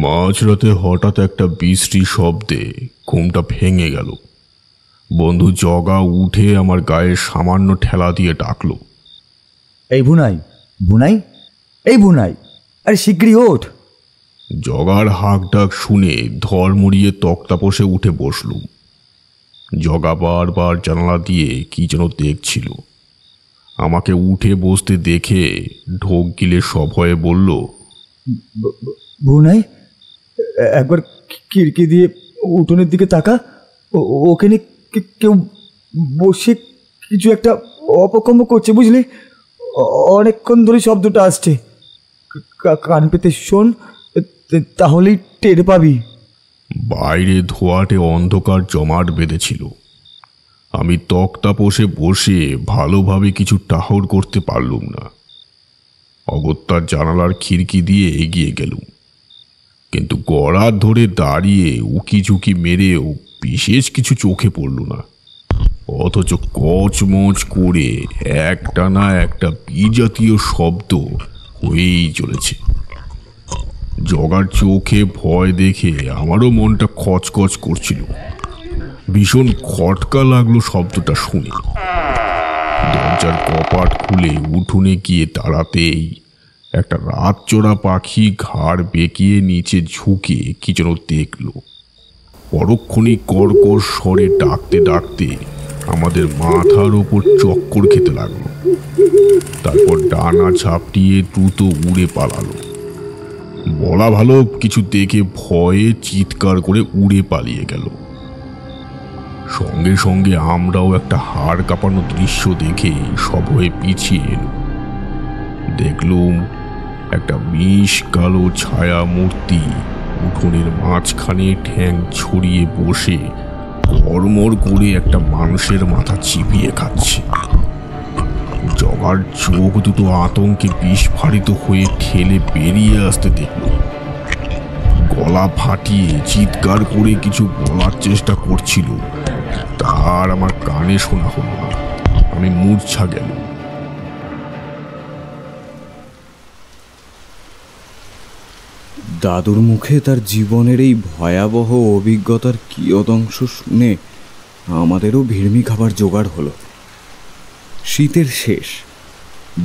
মাঝরাতে হঠাৎ একটা বৃষ্টির শব্দে ঘুমটা ভেঙে গেল। বন্ধু জগা উঠে আমার গায়ে সামান্য ঠেলা দিয়ে ডাকলো, এই বুনাই, বুনাই, এই বুনাই, আরে শিগগিরই ওঠ। জগার হাঁক ডাক শুনে ধর মুড়িয়ে তক্তাপোষে উঠে বসলুম। জগা বারবার জানালা দিয়ে কি যেন দেখছিল। আমাকে উঠে বসতে দেখে ঢোক গিলে সভয়ে বলল, বুনাই, একবার খিড়কি দিয়ে উঠোনের দিকে তাকা। ওখানে কেউ বসে কিছু একটা অপকর্ম করছে, বুঝলি? অনেকক্ষণ ধরে শব্দটা আসছে। কান পেতে শোন, তাহলেই টের পাবি। বাইরে ধোয়াটে অন্ধকার জমাট বেঁধেছিল। আমি তক্তাপোষে বসে ভালোভাবে কিছু টাহর করতে পারলুম না। অগত্যার জানালার খিড়কি দিয়ে এগিয়ে গেলুম, কিন্তু গড়া ধরে দাঁড়িয়ে উকি ঝুঁকি মেরেও বিশেষ কিছু চোখে পড়ল না। অথচ কচমচ করে একটা না একটা বিজাতীয় শব্দ হয়েই চলেছে। জগার চোখে ভয় দেখে আমারও মনটা খচখচ করছিল। ভীষণ খটকা লাগলো শব্দটা শুনে। দরজার কপাট খুলে উঠোনে গিয়ে দাঁড়াতেই একটা রাতচোরা পাখি ঘাড় বেঁকিয়ে নিচে ঝুঁকে কি যেন দেখল। পরক্ষণেই কর্কশ স্বরে ডাকতে ডাকতে আমাদের মাথার ওপর চক্কর খেতে লাগলো। তারপর ডানা ঝাপটিয়ে দ্রুত উড়ে পালালো। বলা ভালো, কিছু দেখে ভয়ে চিৎকার করে উড়ে পালিয়ে গেল। সঙ্গে সঙ্গে আমরাও একটা হাড় কাঁপানো দৃশ্য দেখে সভয়ে পিছিয়ে এলো। দেখলুম একটা মিশ কালো ছায়া মূর্তি উঠোনের মাঝখানে ঠ্যাং ছড়িয়ে বসে কড়মড় করে একটা মানুষের মাথা চিবিয়ে খাচ্ছে। জগার চোখ দুটো আতঙ্কে বিস্ফারিত হয়ে ঠেলে বেরিয়ে আসতে দেখল। গলা ফাটিয়ে চিৎকার করে কিছু বলার চেষ্টা করছিল, তার আমার কানে শোনা হলো না। আমি মূর্ছা গেল। দাদুর মুখে তার জীবনের এই ভয়াবহ অভিজ্ঞতার কিয়দংশ শুনে আমাদেরও ভিড়মি খাবার জোগাড় হলো। শীতের শেষ,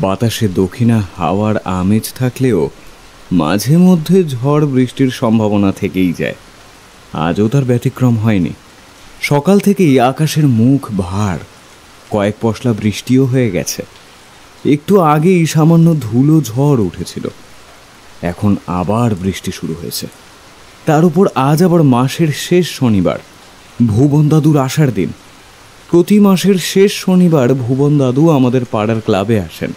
বাতাসে দক্ষিণা হাওয়ার আমেজ থাকলেও মাঝে মধ্যে ঝড় বৃষ্টির সম্ভাবনা থেকেই যায়। আজও তার ব্যতিক্রম হয়নি। সকাল থেকেই আকাশের মুখ ভার, কয়েক পশলা বৃষ্টিও হয়ে গেছে। একটু আগেই সামান্য ধুলো ঝড় উঠেছিল, এখন আবার বৃষ্টি শুরু হয়েছে। তার উপর আজ আবার মাসের শেষ শনিবার, ভুবন দাদুর আসার দিন। প্রতি মাসের শেষ শনিবার ভুবন দাদু আমাদের পাড়ার ক্লাবে আসেন।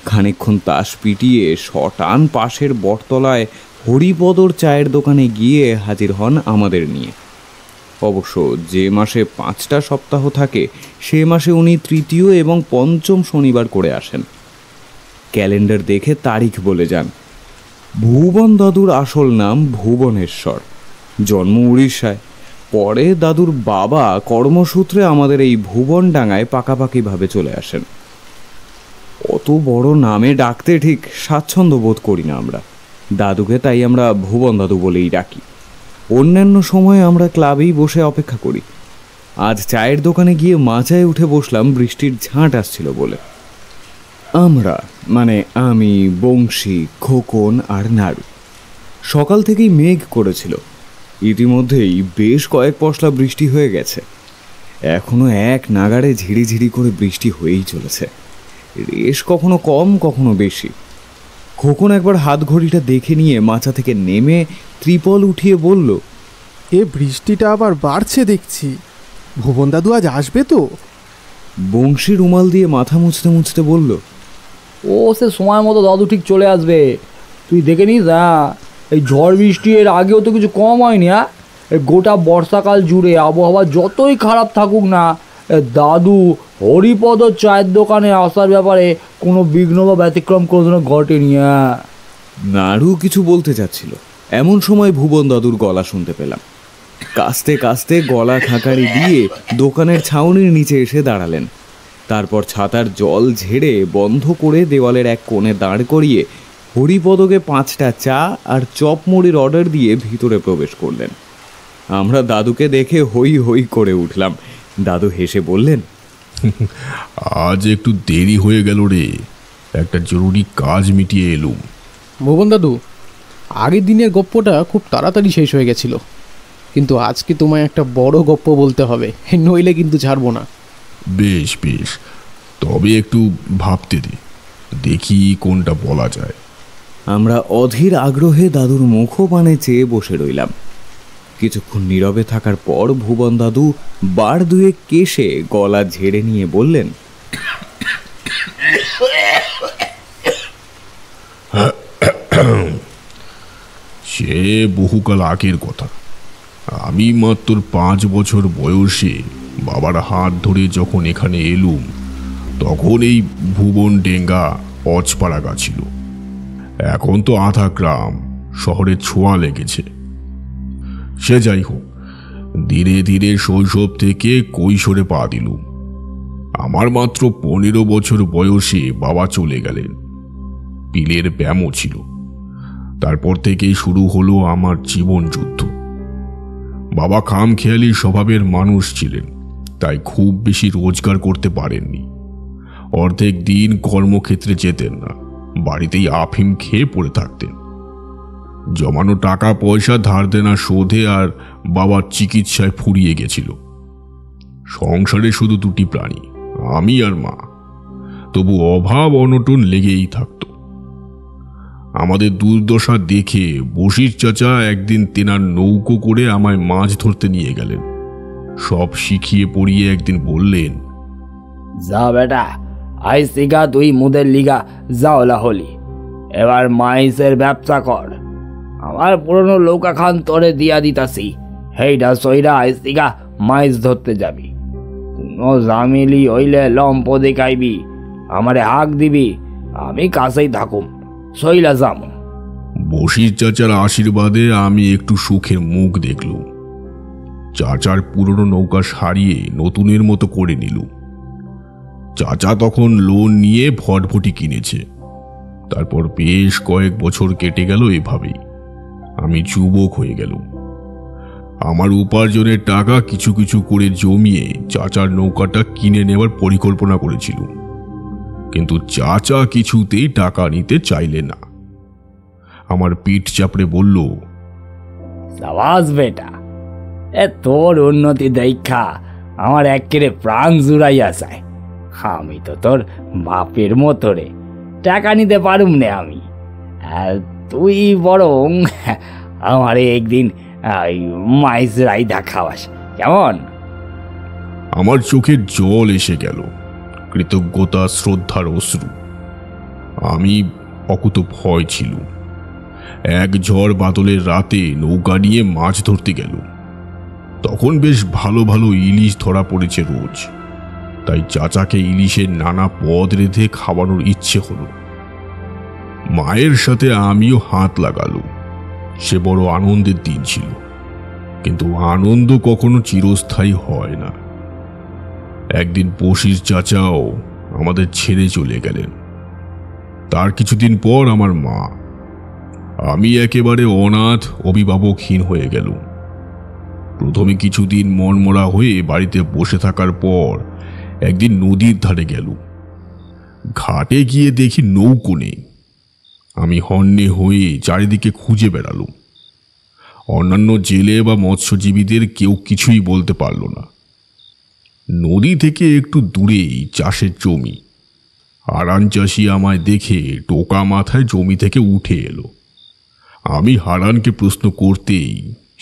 খানিকক্ষণ তাস পিটিয়ে শটান পাশের বটতলায় হরিপদর চায়ের দোকানে গিয়ে হাজির হন আমাদের নিয়ে। অবশ্য যে মাসে 5টা সপ্তাহ থাকে সে মাসে উনি তৃতীয় এবং পঞ্চম শনিবার করে আসেন। ক্যালেন্ডার দেখে তারিখ বলে যান। ভুবন দাদুর আসল নাম ভুবনেশ্বর, জন্ম উড়িষ্যায়। পরে দাদুর বাবা কর্মসূত্রে আমাদের এই ভুবনডাঙ্গায় পাকাপাকিভাবে চলে আসেন। অত বড় নামে ডাকতে ঠিক স্বাচ্ছন্দ্য বোধ করি না আমরা। দাদুকে তাই আমরা ভুবন দাদু বলেই ডাকি। অন্যান্য সময়ে আমরা ক্লাবেই বসে অপেক্ষা করি। আজ চায়ের দোকানে গিয়ে মাচায় উঠে বসলাম বৃষ্টির ঝাঁট আসছিল বলে। আমরা মানে আমি, বংশী, খোকন আর নাড়ু। সকাল থেকেই মেঘ করেছিল। ইতিমধ্যেই বেশ কয়েক পশলা বৃষ্টি হয়ে গেছে। এখনো এক নাগাড়ে ঝিরিঝিরি করে বৃষ্টি হয়েই চলেছে। রেশ কখনো কম কখনো বেশি। খোকন একবার হাত ঘড়িটা দেখে নিয়ে মাচা থেকে নেমে ত্রিপল উঠিয়ে বলল, এ বৃষ্টিটা আবার বাড়ছে দেখছি। ভুবন দাদু আজ আসবে তো? বংশী রুমাল দিয়ে মাথা মুছতে মুছতে বলল, ও সে সময় মতো দাদু ঠিক চলে আসবে, তুই দেখে নিস। এই ঝড় বৃষ্টি এর আগেও তো কিছু কম হয়নি। এই গোটা বর্ষাকাল জুড়ে আবহাওয়া যতই খারাপ থাকুক না, দাদু হরিপদ চায়ের দোকানে আসার ব্যাপারে কোনো বিঘ্ন বা ব্যতিক্রম কোনো ঘটেনি। নাড়ু কিছু বলতে যাচ্ছিল, এমন সময় ভুবন দাদুর গলা শুনতে পেলাম। কাস্তে কাস্তে গলা খাকারি দিয়ে দোকানের ছাউনির নিচে এসে দাঁড়ালেন। তারপর ছাতার জল ঝেড়ে বন্ধ করে দেওয়ালের এক কোণে দাঁড় করিয়ে হরিপদকে 5টা চা আর চপ মুড়ির অর্ডার দিয়ে ভিতরে প্রবেশ করলেন। আমরা দাদুকে দেখে হই হই করে উঠলাম। দাদু হেসে বললেন, আজ একটু দেরি হয়ে গেল রে, একটা জরুরি কাজ মিটিয়ে এলুম। ভুবন দাদু, আগের দিনের গপ্পটা খুব তাড়াতাড়ি শেষ হয়ে গেছিল, কিন্তু আজকে তোমায় একটা বড় গপ্প বলতে হবে, নইলে কিন্তু ছাড়বো না। বেশ বেশ, তবে একটু ভাবতে দে, দেখি কোনটা বলা যায়। আমরা অধীর আগ্রহে দাদুর মুখপানে চেয়ে বসে রইলাম। কিছুক্ষণ নীরবে থাকার পর ভুবন দাদু বার দুয়েক কেশে গলা ঝেড়ে নিয়ে বললেন, সে বহুকাল আগের কথা। আমি মাত্র 5 বছর বয়সে বাবার হাত ধরে যখন এখানে এলুম, তখন এই ভুবন ডেঙ্গা অজপাড়াগা ছিল। এখন তো আধা গ্রাম শহরের ছোঁয়া লেগেছে। সে যাই হোক, ধীরে ধীরে শৈশব থেকে কৈশোরে পা দিলুম। আমার মাত্র 15 বছর বয়সে বাবা চলে গেলেন। পিলের ব্যামও ছিল। তারপর থেকেই শুরু হলো আমার জীবন যুদ্ধ। বাবা খামখেয়ালি স্বভাবের মানুষ ছিলেন, তাই খুব বেশি রোজগার করতে পারেননি। অর্ধেক দিন কর্মক্ষেত্রে যেতেন না, বাড়িতেই আফিম খেয়ে পড়ে থাকতেন। জমানো টাকা পয়সা ধার দেনা শোধে আর বাবার চিকিৎসায় ফুরিয়ে গেছিল। সংসারে শুধু 2টি প্রাণী, আমি আর মা। তবু অভাব অনটন লেগেই থাকত। আমাদের দুর্দশা দেখে বশির চাচা একদিন তেনার নৌকো করে আমায় মাছ ধরতে নিয়ে গেলেন। সব শিখিয়ে পড়িয়ে একদিন বললেন, যা বেটা, আইসিগা তুই মুদের লিগা যাওলা হলি, এবার মাইসের ব্যবসা কর। আমার পুরনো নৌকা খান তোরে দিয়া দিতাছি, হেইডা সইরা আইসিগা মাইস ধরতে যাবি। কোনো জামিলি হইলে লম্প দেখাইবি, আমারে হাক দিবি, আমি কাছেই থাকুম, সইলা যাম। বশির চাচার আশীর্বাদে আমি একটু সুখের মুখ দেখলুম। চাচার পুরনো নৌকা সারিয়ে নতুনের মতো করে নিলুম। চাচা তখন লোন নিয়ে ভটভটি কিনেছে। তারপর বেশ কয়েক বছর কেটে গেল এভাবেই। আমি যুবক হয়ে গেলুম। আমার উপার্জনের টাকা কিছু কিছু করে জমিয়ে চাচার নৌকাটা কিনে নেওয়ার পরিকল্পনা করেছিলুম, কিন্তু চাচা কিছুতেই টাকা নিতে চাইলে না। আমার পিঠ চাপড়ে বলল, সাবাস বেটা, এ তোর উন্নতি দেখা আমার একেরে প্রাণ জুড়াইয়া যায়। আমি তো তোর বাপের মতো রে, টাকা নিতে পারুম নে আমি। আর তুই বরং আমারে একদিন মাইস রাইদা খাওয়াস, কেমন? আমার চোখে জল এসে গেল, কৃতজ্ঞতা শ্রদ্ধার অশ্রু। আমি অকুত ভয় ছিল। এক ঝড় বাদলের রাতে নৌকা নিয়ে মাছ ধরতে গেল। তখন বেশ ভালো ভালো ইলিশ ধরা পড়েছে রোজ। তাই চাচাকে ইলিশের নানা পদ রেঁধে খাওয়ানোর ইচ্ছে হলো। মায়ের সাথে আমিও হাত লাগালুম। সে বড় আনন্দের দিন ছিল, কিন্তু আনন্দ কখনো চিরস্থায়ী হয় না। একদিন বশির চাচাও আমাদের ছেড়ে চলে গেলেন। তার কিছুদিন পর আমার মা। আমি একেবারে অনাথ, অভিভাবকহীন হয়ে গেল। প্রথমে কিছুদিন মনমরা হয়ে বাড়িতে বসে থাকার পর একদিন নদীর ধারে গেল। ঘাটে গিয়ে দেখি নৌকো নেই। আমি হন্যে হয়ে চারিদিকে খুঁজে বেড়ালুম। অন্যান্য জেলে বা মৎস্যজীবীদের কেউ কিছুই বলতে পারল না। নদী থেকে একটু দূরেই চাষের জমি। হারান চাষি আমায় দেখে টোকা মাথায় জমি থেকে উঠে এলো। আমি হারানকে প্রশ্ন করতেই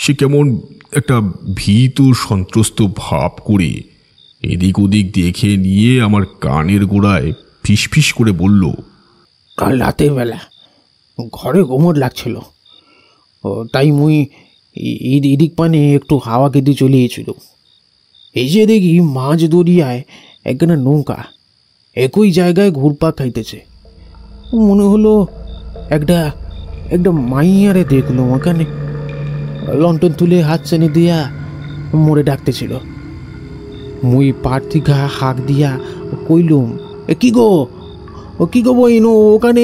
সে কেমন একটা ভীত সন্ত্রস্ত ভাব করে এদিক ওদিক দেখে নিয়ে আমার কানের গোড়ায় ফিসফিস করে বলল, কাল রাতের বেলা ঘরে গোমর লাগছিল, তাই মুই এদিক পানে একটু হাওয়া খেতে চলে গেছিল। এই যে দেখি মাঝ দরিয়ায় একখানা নৌকা একই জায়গায় ঘুরপাক খাইতেছে। মনে হলো একটা মাইয়ারে দেখলো ওখানে লন্ঠন তুলে হাত চেনে দিয়া মোড়ে ডাকতেছিল। মুই পার্থিকা হাঁক দিয়া কইলুম, কি গো বইন ওখানে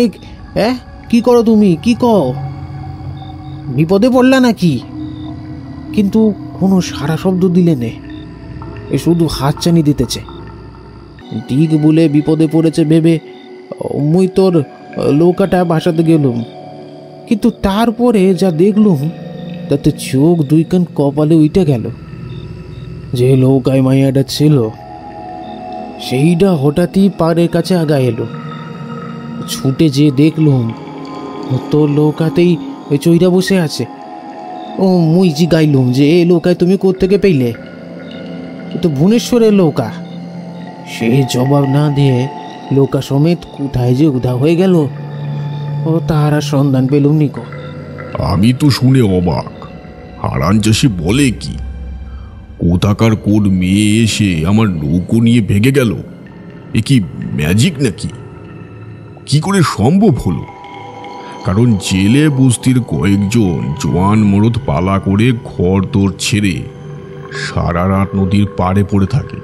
কি করো তুমি? কি কও? বিপদে পড়লা নাকি? কিন্তু কোনো সারা শব্দ দিলে নে, এ শুধু হাতছানি দিতেছে। ঠিক বলে বিপদে পড়েছে ভেবে মুই তোর নৌকাটা বাসাতে গেলুম, কিন্তু তারপরে যা দেখলুম তাতে চোখ দুই কান কপালে উইটে গেল। যে নৌকায় মাইয়াটা ছিল সেইটা হঠাৎই পাড়ের কাছে আগা এলো। ছুটে যে দেখলুম তোর নৌকাতেই ওই চইরা বসে আছে। ও মুই জিগাইলুম যে এই নৌকায় তুমি কোত্থেকে পেইলে? তো ভুবনেশ্বরের নৌকা। সে জবাব না দিয়ে নৌকা সমেত কোথায় যে উধাও হয়ে গেল, ও তার আর সন্ধান পেলুম নিকো। আমি তো শুনে অবাক। হারান চাষি বলে কি? কোথাকার কোন মেয়ে এসে আমার নৌকো নিয়ে ভেগে গেল? এ কি ম্যাজিক নাকি? কি করে সম্ভব হলো? কারণ জেলে বস্তির কয়েকজন জোয়ান মরদ পালা করে ঘর দোর ছেড়ে সারা রাত নদীর পাড়ে পড়ে থাকে,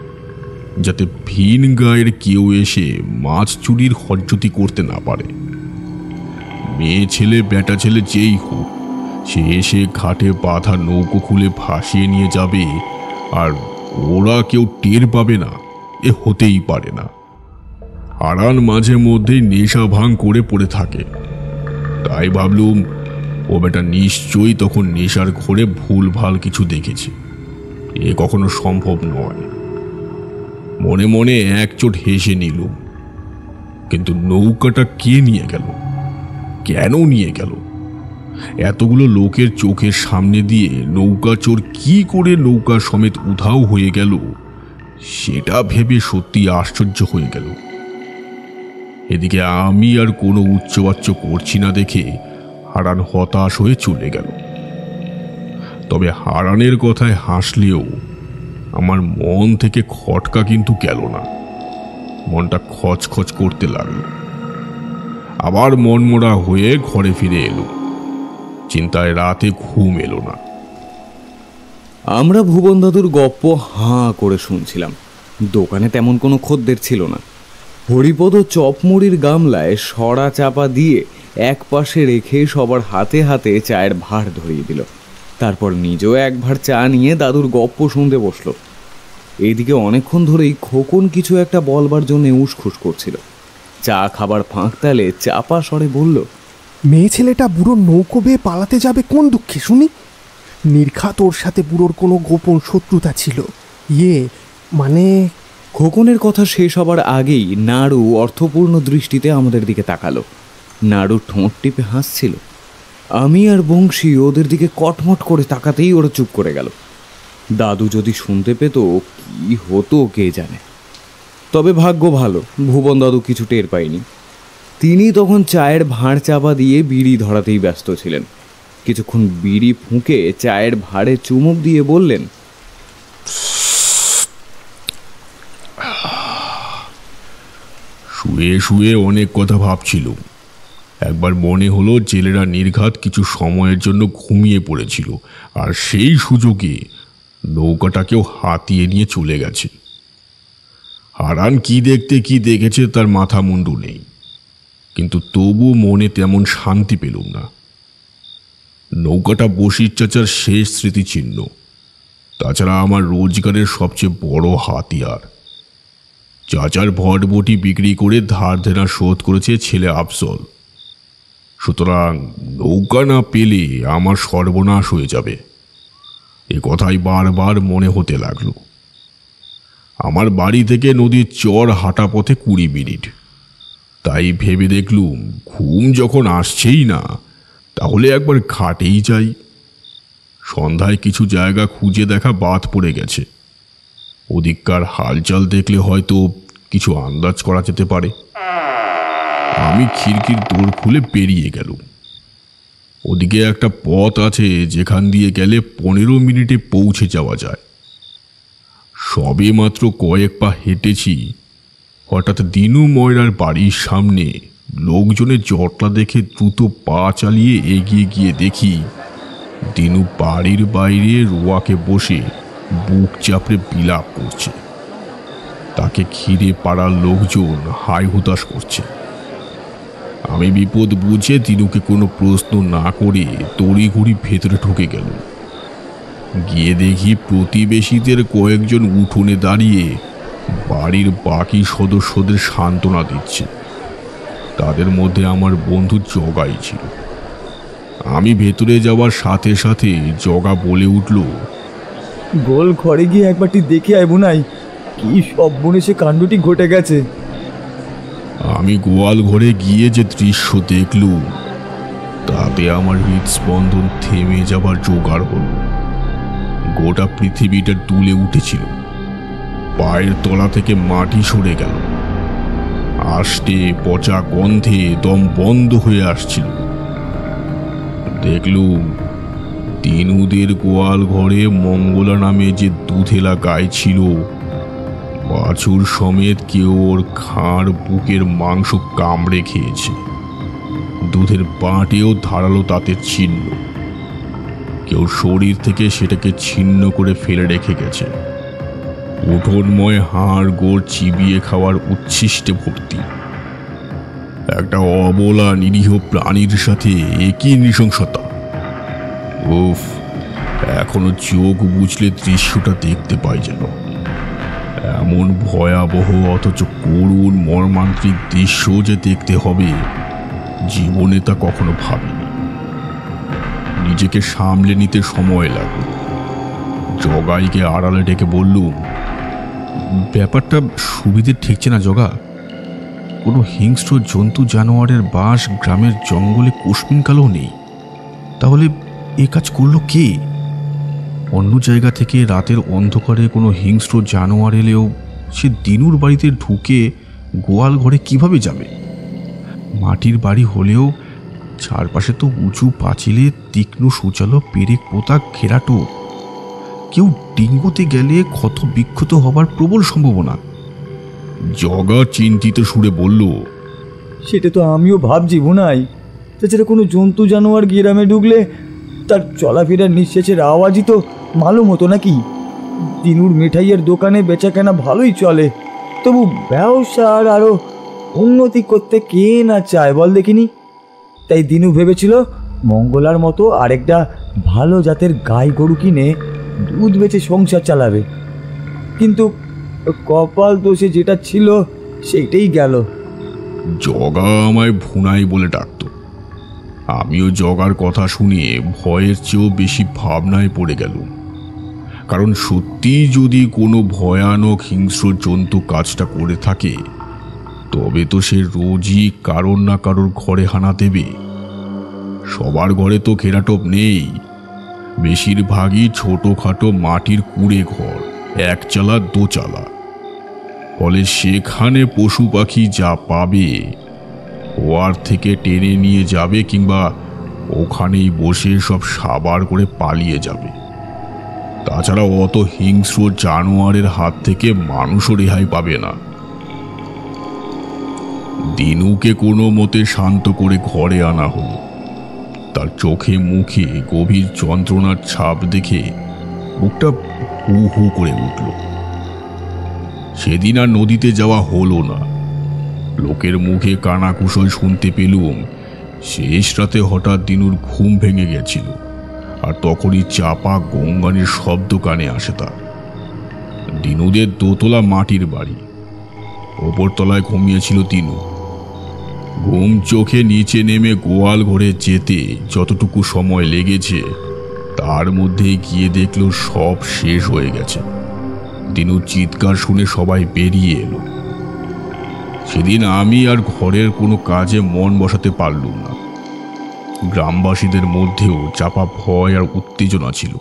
যাতে ভিন গায়ের কেউ এসে মাছ চুরির হজ্জতি করতে না পারে। মেয়ে ছেলে বেটা ছেলে যেই হোক, সে এসে ঘাটে বাঁধা নৌকো খুলে ভাসিয়ে নিয়ে যাবে আর ওরা কেউ টের পাবে না, এ হতেই পারে না। হারান মাঝে মধ্যেই নেশা ভাঙ করে পড়ে থাকে। তাই ভাবলুম ও বেটা নিশ্চয়ই তখন নেশার ঘোরে ভুলভাল কিছু দেখেছে, এ কখনো সম্ভব নয়। মনে মনে একচোট হেসে নিলুম। কিন্তু নৌকাটা কে নিয়ে গেল? কেন নিয়ে গেল? এতগুলো লোকের চোখের সামনে দিয়ে নৌকা চোর কি করে নৌকা সমেত উধাও হয়ে গেল, সেটা ভেবে সত্যি আশ্চর্য হয়ে গেল। এদিকে আমি আর কোনো উচ্চবাচ্য করছি না দেখে হারান হতাশ হয়ে চলে গেল। তবে হারানের কথায় হাসলেও আমার মন থেকে খটকা কিন্তু গেল না। মনটা খচখচ করতে লাগলো। আবার মনমরা হয়ে ঘরে ফিরে এলো। চিন্তায় রাতে ঘুম এলো না। আমরা ভুবন দাদুর গপ্প হাঁ করে শুনছিলাম। দোকানে তেমন কোনো খদ্দের ছিল না। হরিপদ চপমুড়ির গামলায় সরা চাপা দিয়ে এক পাশে রেখে সবার হাতে হাতে চায়ের ভাঁড় ধরিয়ে দিল। তারপর নিজেও এক ভাঁড় চা নিয়ে দাদুর গপ্প শুনতে বসল। এইদিকে অনেকক্ষণ ধরেই খোকন কিছু একটা বলবার জন্য উসখুস করছিল। চা খাবার ফাঁক তালে চাপা স্বরে বলল, মেয়ে ছেলেটা বুড়োর নৌকো বেয়ে পালাতে যাবে কোন দুঃখে শুনি? নির্ঘাত ওর সাথে বুড়োর কোনো গোপন শত্রুতা ছিল। মানে খোকনের কথা শেষ হবার আগেই নাড়ু অর্থপূর্ণ দৃষ্টিতে আমাদের দিকে তাকালো। নাড়ু ঠোঁট টিপে হাসছিল। আমি আর বংশী ওদের দিকে কটমট করে তাকাতেই ওরা চুপ করে গেল। দাদু যদি শুনতে পেত কি হতো কে জানে। তবে ভাগ্য ভালো, ভুবন দাদু কিছু টের পায়নি। তিনি তখন চায়ের ভাঁড় চাপা দিয়ে বিড়ি ধরাতেই ব্যস্ত ছিলেন। কিছুক্ষণ বিড়ি ফুঁকে চায়ের ভাঁড়ে চুমুক দিয়ে বললেন, শুয়ে শুয়ে অনেক কথা ভাবছিল। একবার মনে হলো জেলেরা নির্ঘাত কিছু সময়ের জন্য ঘুমিয়ে পড়েছিল, আর সেই সুযোগে নৌকাটাকেও হাতিয়ে নিয়ে চলে গেছে। হারান কি দেখতে কি দেখেছে তার মাথা মুন্ডু নেই, কিন্তু তবু মনে তেমন শান্তি পেলুম না। নৌকাটা বশির চাচার শেষ স্মৃতিচিহ্ন, তাছাড়া আমার রোজগারের সবচেয়ে বড় হাতিয়ার। চাচার ভটবটি বিক্রি করে ধার দেনা শোধ করেছে ছেলে আফজল। সুতরাং নৌকা না পেলে আমার সর্বনাশ হয়ে যাবে, এ কথাই বারবার মনে হতে লাগলো। আমার বাড়ি থেকে নদীর চর হাঁটা পথে 20 মিনিট। তাই ভেবে দেখলুম ঘুম যখন আসছেই না, তাহলে একবার ঘাটেই যাই। সন্ধ্যায় কিছু জায়গা খুঁজে দেখা বাদ পড়ে গেছে। ওদিককার হালচাল দেখলে হয়তো কিছু আন্দাজ করা যেতে পারে। আমি খিড়কির দোর খুলে বেরিয়ে গেলুম। ওদিকে একটা পথ আছে যেখান দিয়ে গেলে 15 মিনিটে পৌঁছে যাওয়া যায়। সবে মাত্র কয়েক পা হেঁটেছি, হঠাৎ দিনু ময়রার বাড়ির সামনে লোকজনের জটলা দেখে দ্রুত পা চালিয়ে এগিয়ে গিয়ে দেখি দিনু বাড়ির বাইরে রোয়াকে বসে বুক চাপড়ে বিলাপ করছে। তাকে ঘিরে পাড়ার লোকজন হাই হুতাশ করছে। আমি বিপদ বুঝে দিনুকে কোনো প্রশ্ন না করে তড়িঘড়ি ভেতরে ঢুকে গেল। গিয়ে দেখি প্রতিবেশীদের কয়েকজন উঠোনে দাঁড়িয়ে বাড়ির বাকি সদস্যদের সান্ত্বনা দিচ্ছে। তাদের মধ্যে আমার বন্ধু জগাই ছিল। আমি ভেতরে যাওয়ার সাথে সাথে জগা বলে উঠল, গোল ঘরে গিয়ে একবারটি দেখে আয় বোনাই, কি সব বনে সে কাণ্ডটি ঘটে গেছে। আমি গোয়াল ঘরে গিয়ে যে দৃশ্য দেখলুম তাতে আমার হৃদস্পন্দন থেমে যাবার জোগাড় হল। গোটা পৃথিবীটা তুলে উঠেছিল, পায়ের তলা থেকে মাটি সরে গেল, আষ্টে পচা গন্ধে দম বন্ধ হয়ে আসছিল। দেখলুম দিনুদের গোয়াল ঘরে মঙ্গলা নামে যে দুধেলা গাই ছিল, বাছুর সমেত কেউ ওর খাঁড় বুকের মাংস কামড়ে খেয়েছে। দুধের বাঁটেও ধারালো দাঁতের চিহ্ন। কেউ শরীর থেকে সেটাকে ছিন্ন করে ফেলে রেখে গেছে। উঠোনময় হাড় গোড় চিবিয়ে খাওয়ার উচ্ছিষ্টে ভর্তি। একটা অবলা নিরীহ প্রাণীর সাথে একই নৃশংসতা। উফ, এখনো চোখ বুঝলে দৃশ্যটা দেখতে পাই যেন। এমন ভয়াবহ অথচ করুণ মর্মান্তিক দৃশ্য যে দেখতে হবে জীবনে তা কখনো ভাবিনি। নিজেকে সামলে নিতে সময় লাগলো। জগাইকে আড়ালে ডেকে বললুম, ব্যাপারটা সুবিধে ঠেকছে না জগা। কোনো হিংস্র জন্তু জানোয়ারের বাস গ্রামের জঙ্গলে কোশমিনকালেও নেই। তাহলে এ কাজ করলো কে? অন্য জায়গা থেকে রাতের অন্ধকারে কোনো হিংস্র জানোয়ার এলেও সে দিনুর বাড়িতে ঢুকে গোয়াল ঘরে কিভাবে যাবে? মাটির বাড়ি হলেও চারপাশে তো উঁচু পাঁচিলে তীক্ষ্ণ সুচালো পেরেক পোতা ঘেরাটো। কেউ ডিঙ্গোতে গেলে ক্ষত বিক্ষত হবার প্রবল সম্ভাবনা। জগা চিন্তিত সুরে বলল, সেটা তো আমিও ভাবছি বোনাই। তাছাড়া কোনো জন্তু জানোয়ার গ্রামে ঢুকলে তার চলাফেরার নিঃশ্বাসের আওয়াজই তো মালুম হতো নাকি? দিনুর মিঠাইয়ের দোকানে বেচা কেনা ভালোই চলে, তবু ব্যবসার আরও উন্নতি করতে কে না চায় বল দেখিনি। তাই দিনু ভেবেছিল মঙ্গলার মতো আরেকটা ভালো জাতের গাই গরু কিনে দুধ বেচে সংসার চালাবে। কিন্তু কপাল দোষে যেটা ছিল সেইটাই গেল। জগা আমায় ভুনাই বলে ডাকত। আমিও জগার কথা শুনে ভয়ের চেয়েও বেশি ভাবনায় পড়ে গেল। কারণ সত্যি যদি কোনো ভয়ানক হিংস্র জন্তু কাজটা করে থাকে, তবে তো সে রোজই কারোর না কারোর ঘরে হানা দেবে। সবার ঘরে তো ঘেরাটোপ নেই। বেশিরভাগই ছোটোখাটো মাটির কুড়ে ঘর, একচালা দোচালা। ফলে সেখানে পশু পাখি যা পাবে ওয়ার থেকে টেনে নিয়ে যাবে, কিংবা ওখানেই বসে সব সাবার করে পালিয়ে যাবে। তাছাড়া অত হিংস্র জানোয়ারের হাত থেকে মানুষও রেহাই পাবে না। দিনুকে কোনো মতে শান্ত করে ঘরে আনা হলো। তার চোখে মুখে গভীর যন্ত্রণার ছাপ দেখে বুকটা হু হু করে উঠল। সেদিন আর নদীতে যাওয়া হলো না। লোকের মুখে কানাকুশল শুনতে পেলুম শেষ রাতে হঠাৎ দিনুর ঘুম ভেঙে গেছিল, আর তখনই চাপা গঙ্গানির শব্দ কানে আসে তার। দিনুদের দোতলা মাটির বাড়ি, ওপর তলায় ঘুমিয়েছিল দিনু। ঘুম চোখে নিচে নেমে গোয়াল ঘরে যেতে যতটুকু সময় লেগেছে তার মধ্যে গিয়ে দেখল সব শেষ হয়ে গেছে। দিনুর চিৎকার শুনে সবাই বেরিয়ে এলো। সেদিন আমি আর ঘরের কোনো কাজে মন বসাতে পারলুম না। গ্রামবাসীদের মধ্যেও চাপা ভয় আর উত্তেজনা ছিল।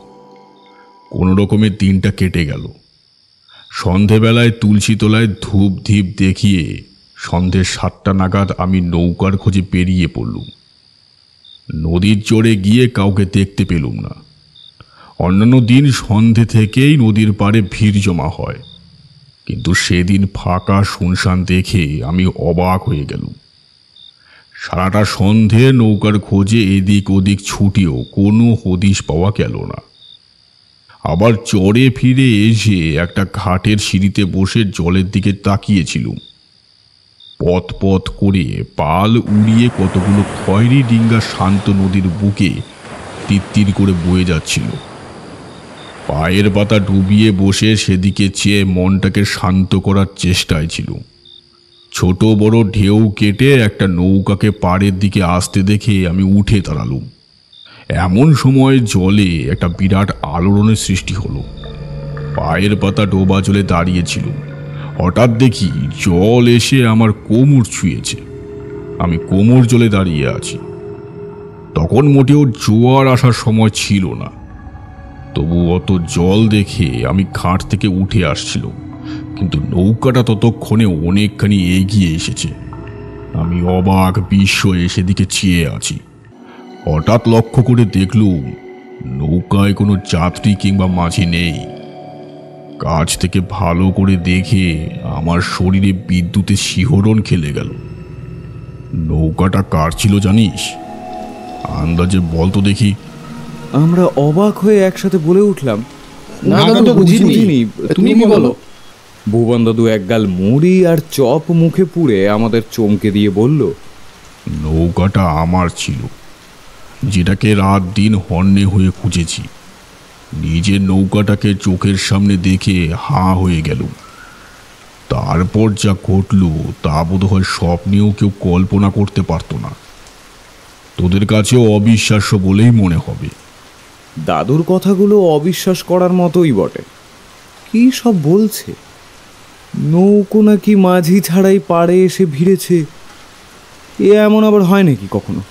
কোনো রকমে দিনটা কেটে গেল। সন্ধেবেলায় তুলসী তলায় ধূপ ধীপ দেখিয়ে সন্ধে 7টা নাগাদ আমি নৌকার খোঁজে বেরিয়ে পড়লুম। নদীর চড়ে গিয়ে কাউকে দেখতে পেলুম না। অন্যান্য দিন সন্ধে থেকেই নদীর পাড়ে ভিড় জমা হয়, কিন্তু সেদিন ফাঁকা শুনশান দেখে আমি অবাক হয়ে গেলুম। সারাটা সন্ধে নৌকার খোঁজে এদিক ওদিক ছুটিও কোনো হদিশ পাওয়া গেল না। আবার চড়ে ফিরে এসে একটা ঘাটের সিঁড়িতে বসে জলের দিকে তাকিয়েছিলুম। পথ পথ করে পাল উড়িয়ে কতগুলো খয়েরি ডিঙ্গা শান্ত নদীর বুকে তিত্তির করে বয়ে যাচ্ছিল। পায়ের পাতা ডুবিয়ে বসে সেদিকে চেয়ে মনটাকে শান্ত করার চেষ্টায় ছিল। ছোট বড় ঢেউ কেটে একটা নৌকাকে পাড়ের দিকে আসতে দেখে আমি উঠে দাঁড়ালুম। এমন সময় জলে একটা বিরাট আলোড়নের সৃষ্টি হলো। পায়ের পাতা ডোবা জলে দাঁড়িয়েছিল। হঠাৎ দেখি জল এসে আমার কোমর ছুঁয়েছে। আমি কোমর জলে দাঁড়িয়ে আছি। তখন মোটেও জোয়ার আসার সময় ছিল না। তবু অত জল দেখে আমি ঘাট থেকে উঠে আসছিল, কিন্তু নৌকাটা ততক্ষণে অনেকখানি এগিয়ে এসেছে। আমি অবাক বিস্ময়ে সেদিকে চেয়ে আছি। হঠাৎ লক্ষ্য করে দেখলুম নৌকায় কোনো যাত্রী কিংবা মাঝি নেই। কাছ থেকে ভালো করে দেখে আমার শরীরে বিদ্যুতের শিহরণ খেলে গেল। নৌকাটা কার ছিল জানিস? আন্দাজে বল তো দেখি। আমরা অবাক হয়ে একসাথে বলে উঠলাম, না দাদু, বুঝিনি, তুমি বলো। ভুবন দাদু একগাল মুড়ি আর চপ মুখে পুড়ে আমাদের চমকে দিয়ে বলল, নৌকাটা আমার ছিল, যেটাকে রাত দিন হন্যে হয়ে খুঁজেছি। নিজের নৌকাটাকে চোখের সামনে দেখে হাঁ হয়ে গেল। তারপর যা ঘটল তা বোধহয় স্বপ্নেও কেউ কল্পনা করতে পারত না। তোদের কাছেও অবিশ্বাস্য বলেই মনে হবে। দাদুর কথাগুলো অবিশ্বাস করার মতোই বটে। কি সব বলছে? নৌকো নাকি মাঝি ছাড়াই পাড়ে এসে ভিড়েছে, এ এমন আবার হয় নাকি কখনো?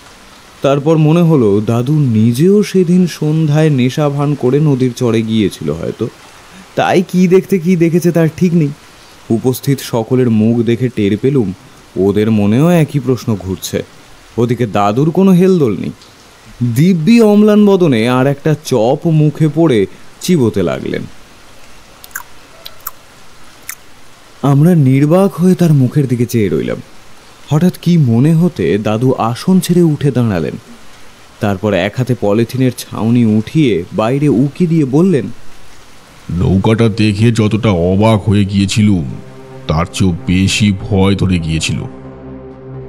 তারপর মনে হলো দাদু নিজেও সেদিন সন্ধ্যায় নেশা ভান করে নদীর চরে গিয়েছিল হয়তো, তাই কি দেখতে কি দেখেছে তার ঠিক নেই। উপস্থিত সকলের মুখ দেখে টের পেলুম ওদের মনেও একই প্রশ্ন ঘুরছে। ওদিকে দাদুর কোনো হেলদোল নেই। দিব্যি অম্লান বদনে আর একটা চপ মুখে পড়ে চিবোতে লাগলেন। আমরা নির্বাক হয়ে তার মুখের দিকে চেয়ে রইলাম। হঠাৎ কি মনে হতে দাদু আসন ছেড়ে উঠে দাঁড়ালেন। তারপর এক হাতে পলিথিনের ছাউনি উঠিয়ে বাইরে উকি দিয়ে বললেন, নৌকাটা দেখে যতটা অবাক হয়ে গিয়েছিলুম তার চেয়েও বেশি ভয় ধরে গিয়েছিল।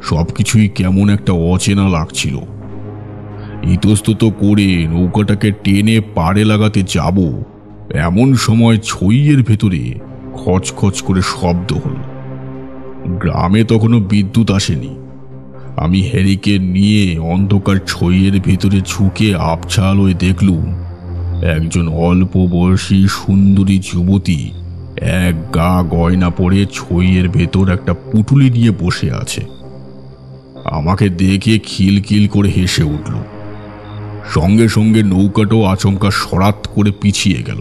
সবকিছুই কেমন একটা অচেনা লাগছিল। ইতস্তত করে নৌকাটাকে টেনে পাড়ে লাগাতে যাব, এমন সময় ছইয়ের ভেতরে খচখচ করে শব্দ হলো। গ্রামে তখনও বিদ্যুৎ আসেনি। আমি হ্যারিকেন নিয়ে অন্ধকার ছইয়ের ভেতরে ঝুঁকে আবছা আলোয় দেখলুম একজন অল্প বয়সী সুন্দরী যুবতী এক গা গয়না পরে ছইয়ের ভেতর একটা পুটুলি নিয়ে বসে আছে। আমাকে দেখে খিলখিল করে হেসে উঠল। সঙ্গে সঙ্গে নৌকাটাও আচমকা সরাত করে পিছিয়ে গেল।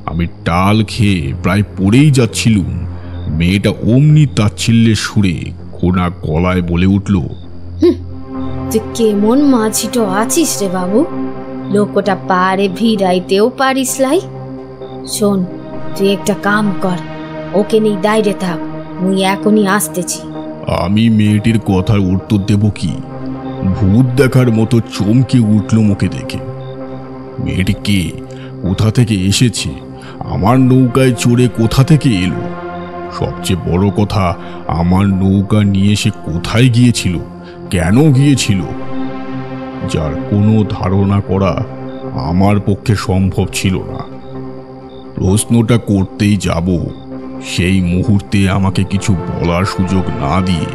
আমি টাল খেয়ে প্রায় পড়েই যাচ্ছিলুম, মেয়েটা অমনি তাচ্ছিল্যের সুরে কোনা গলায় বলে উঠল, তুই কেমন মাঝিটো আছিস রে বাবু, লোকটা পারে ভিড়াইতেও পারিস লাই। শোন, তুই একটা কাম কর, ওকে নিয়ে দাঁড়িয়ে থাক, মুই এখনই আসতেছি। আমি মেয়েটির কথার উত্তর দেব কি? ভূত দেখার মতো চমকে উঠল মুখে দেখে। মেয়েটি কে, কোথা থেকে এসেছে, আমার নৌকায় চড়ে কোথা থেকে এলো, সবচেয়ে বড় কথা আমার নৌকা নিয়ে সে কোথায় গিয়েছিল, কেন গিয়েছিল, যার কোনো ধারণা করা আমার পক্ষে সম্ভব ছিল না। প্রশ্নটা করতেই যাব, সেই মুহূর্তে আমাকে কিছু বলার সুযোগ না দিয়ে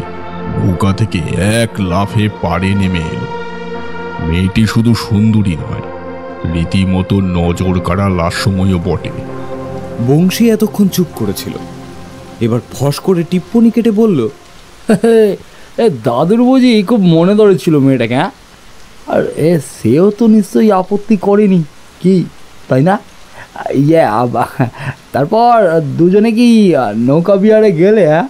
নৌকা থেকে এক লাফে পাড়ে নেমে এলো। মেয়েটি শুধু সুন্দরী নয়, রীতিমতো নজর কাড়া লাস্যময়ও বটে। বংশী এতক্ষণ চুপ করেছিল, এবার ফস করে টিপ্পনি কেটে বলল, দাদুর বুঝি খুব মনে ধরেছিল মেয়েটাকে, হ্যাঁ? আর সেও তো নিশ্চয়ই আপত্তি করেনি, কি তাই না? তারপর দুজনে কি নৌকা বিহারে গেলে? হ্যাঁ,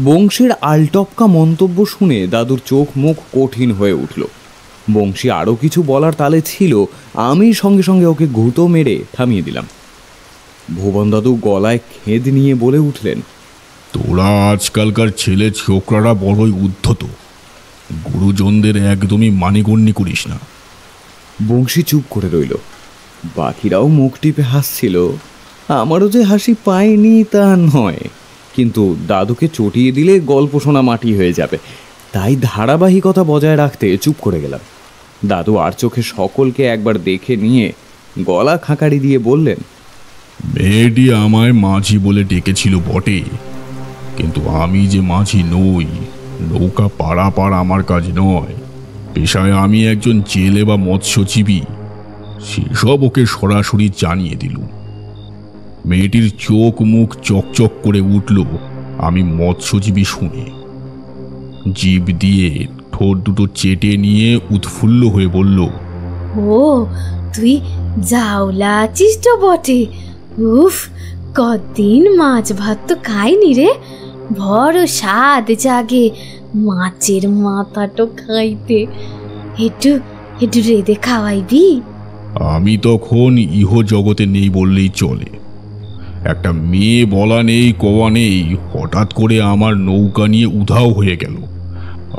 বংশীর আলটপকা মন্তব্য শুনে দাদুর চোখ মুখ কঠিন হয়ে উঠল। বংশী আরও কিছু বলার তালে ছিল, আমি সঙ্গে সঙ্গে ওকে ঘুঁটো মেরে থামিয়ে দিলাম। ভুবন দাদু গলায় খেদ নিয়ে বলে উঠলেন, তোরা আজকালকার ছেলে ছোকরারা বড়ই উদ্ধত, গুরুজনদের একদমই মানিগণ্যি করিস না। বংশী চুপ করে রইল। বাকিরাও মুখ টিপে হাসছিল। আমারও যে হাসি পায়নি তা নয়, কিন্তু দাদুকে চটিয়ে দিলে গল্প শোনা মাটি হয়ে যাবে, তাই ধারাবাহিকতা বজায় রাখতে চুপ করে গেলাম। দাদু আর চোখে সকলকে একবার দেখে নিয়ে গলা খাঁকারি দিয়ে বললেন, মেয়েটি আমায় মাঝি বলে ডেকেছিল বটে, কিন্তু আমি যে মাঝি নই, নৌকা পারাপার আমার কাজ নয়, পেশায় আমি একজন জেলে বা মৎস্যজীবী, সেসব ওকে সরাসরি জানিয়ে দিল। মেয়েটির চোখ মুখ চকচক করে উঠল আমি মৎস্যজীবী শুনে। জিভ দিয়ে ঠোঁট দুটো চেটে নিয়ে উৎফুল্ল হয়ে বলল, ও তুই জাউলা আছিস তো বটে। উফ, কদিন মাছ ভাত তো খাইনি রে, বড় স্বাদ জাগে মাছের মাথাটো খাইতে। একটু একটু রেঁধে খাওয়াইবি? আমি তখন ইহ জগতে নেই বললেই চলে। একটা মেয়ে বলা নেই কওয়া নেই হঠাৎ করে আমার নৌকা নিয়ে উধাও হয়ে গেল,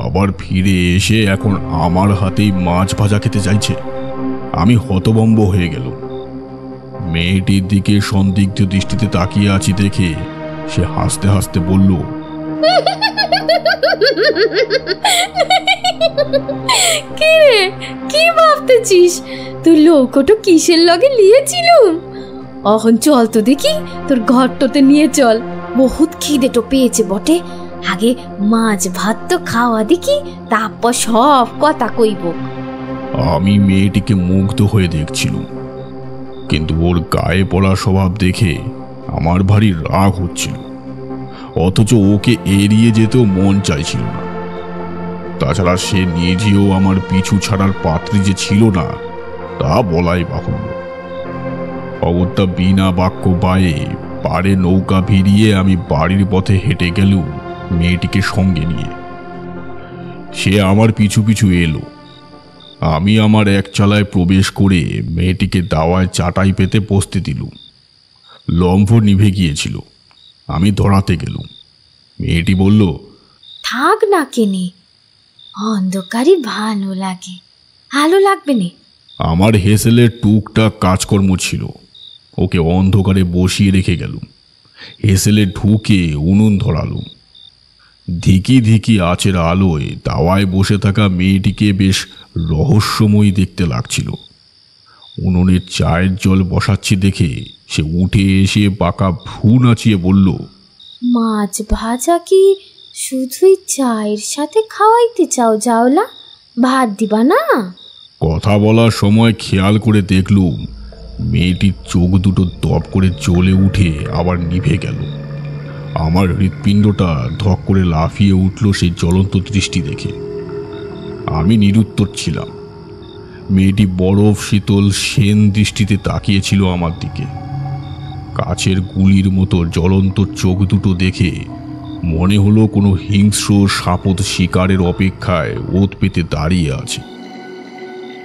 আবার ফিরে এসে এখন আমার হাতেই মাছ ভাজা খেতে চাইছে। আমি হতভম্ব হয়ে গেল। মেয়েটির দিকে সন্দিগ্ধ দৃষ্টিতে তাকিয়ে আছি দেখে সে হাসতে হাসতে বলল, কি রে, কি ভাবতেছিস? তুই লৌকোটো কিসের লগে লিয়েছিলুম? এখন চল তো দেখি, তোর ঘরটাতে নিয়ে চল। বহুত খিদেটো পেয়েছে বটে, আগে মাছ ভাত তো খাওয়া দেখি, তারপর সব কথা কইব। আমি মেয়েটিকে মুগ্ধ হয়ে দেখছিলাম, কিন্তু ওর গায়ে পড়া স্বভাব দেখে আমার ভারী রাগ হচ্ছিল, অথচ ওকে এড়িয়ে যেতেও মন চাইছিল না। তাছাড়া সে নিজেও আমার পিছু ছাড়ার পাত্রী যে ছিল না তা বলাই বাহুল্য। অগত্যা বিনা বাক্য বায়ে পাড়ে নৌকা ভিড়িয়ে আমি বাড়ির পথে হেঁটে গেলেও মেয়েটিকে সঙ্গে নিয়ে। সে আমার পিছু পিছু এলো। আমি আমার এক চালায় প্রবেশ করে মেয়েটিকে দাওয়ায় চাটাই পেতে বসতে দিলুম। লম্ফ নিভে গিয়েছিল, আমি ধরাতে গেলুম। মেয়েটি বলল, থাক না কেনে, অন্ধকারই ভালো লাগে। ভালো লাগবে না? আমার হেসেলের টুকটাক কাজকর্ম ছিল, ওকে অন্ধকারে বসিয়ে রেখে গেলুম। হেসেলে ঢুকে উনুন ধরালুম। ধিকি ধিকি আঁচের আলোয় দাওয়ায় বসে থাকা মেয়েটিকে বেশ রহস্যময়ী দেখতে লাগছিল। উনুনের চায়ের জল বসাচ্ছি দেখে সে উঠে এসে বাঁকা ভ্রু নাচিয়ে বলল, মাছ ভাজা কি শুধুই চায়ের সাথে খাওয়াইতে চাও জাওলা? ভাত দিবা না? কথা বলার সময় খেয়াল করে দেখলুম মেয়েটির চোখ দুটো দপ করে জ্বলে উঠে আবার নিভে গেল। আমার হৃৎপিণ্ডটা ধক করে লাফিয়ে উঠল সেই জ্বলন্ত দৃষ্টি দেখে। আমি নিরুত্তর ছিলাম। মেয়েটি বরফ শীতল সেন দৃষ্টিতে তাকিয়েছিল আমার দিকে। কাছের গুলির মতো জ্বলন্ত চোখ দুটো দেখে মনে হলো কোনো হিংস্র সাপদ শিকারের অপেক্ষায় ওত পেতে দাঁড়িয়ে আছে।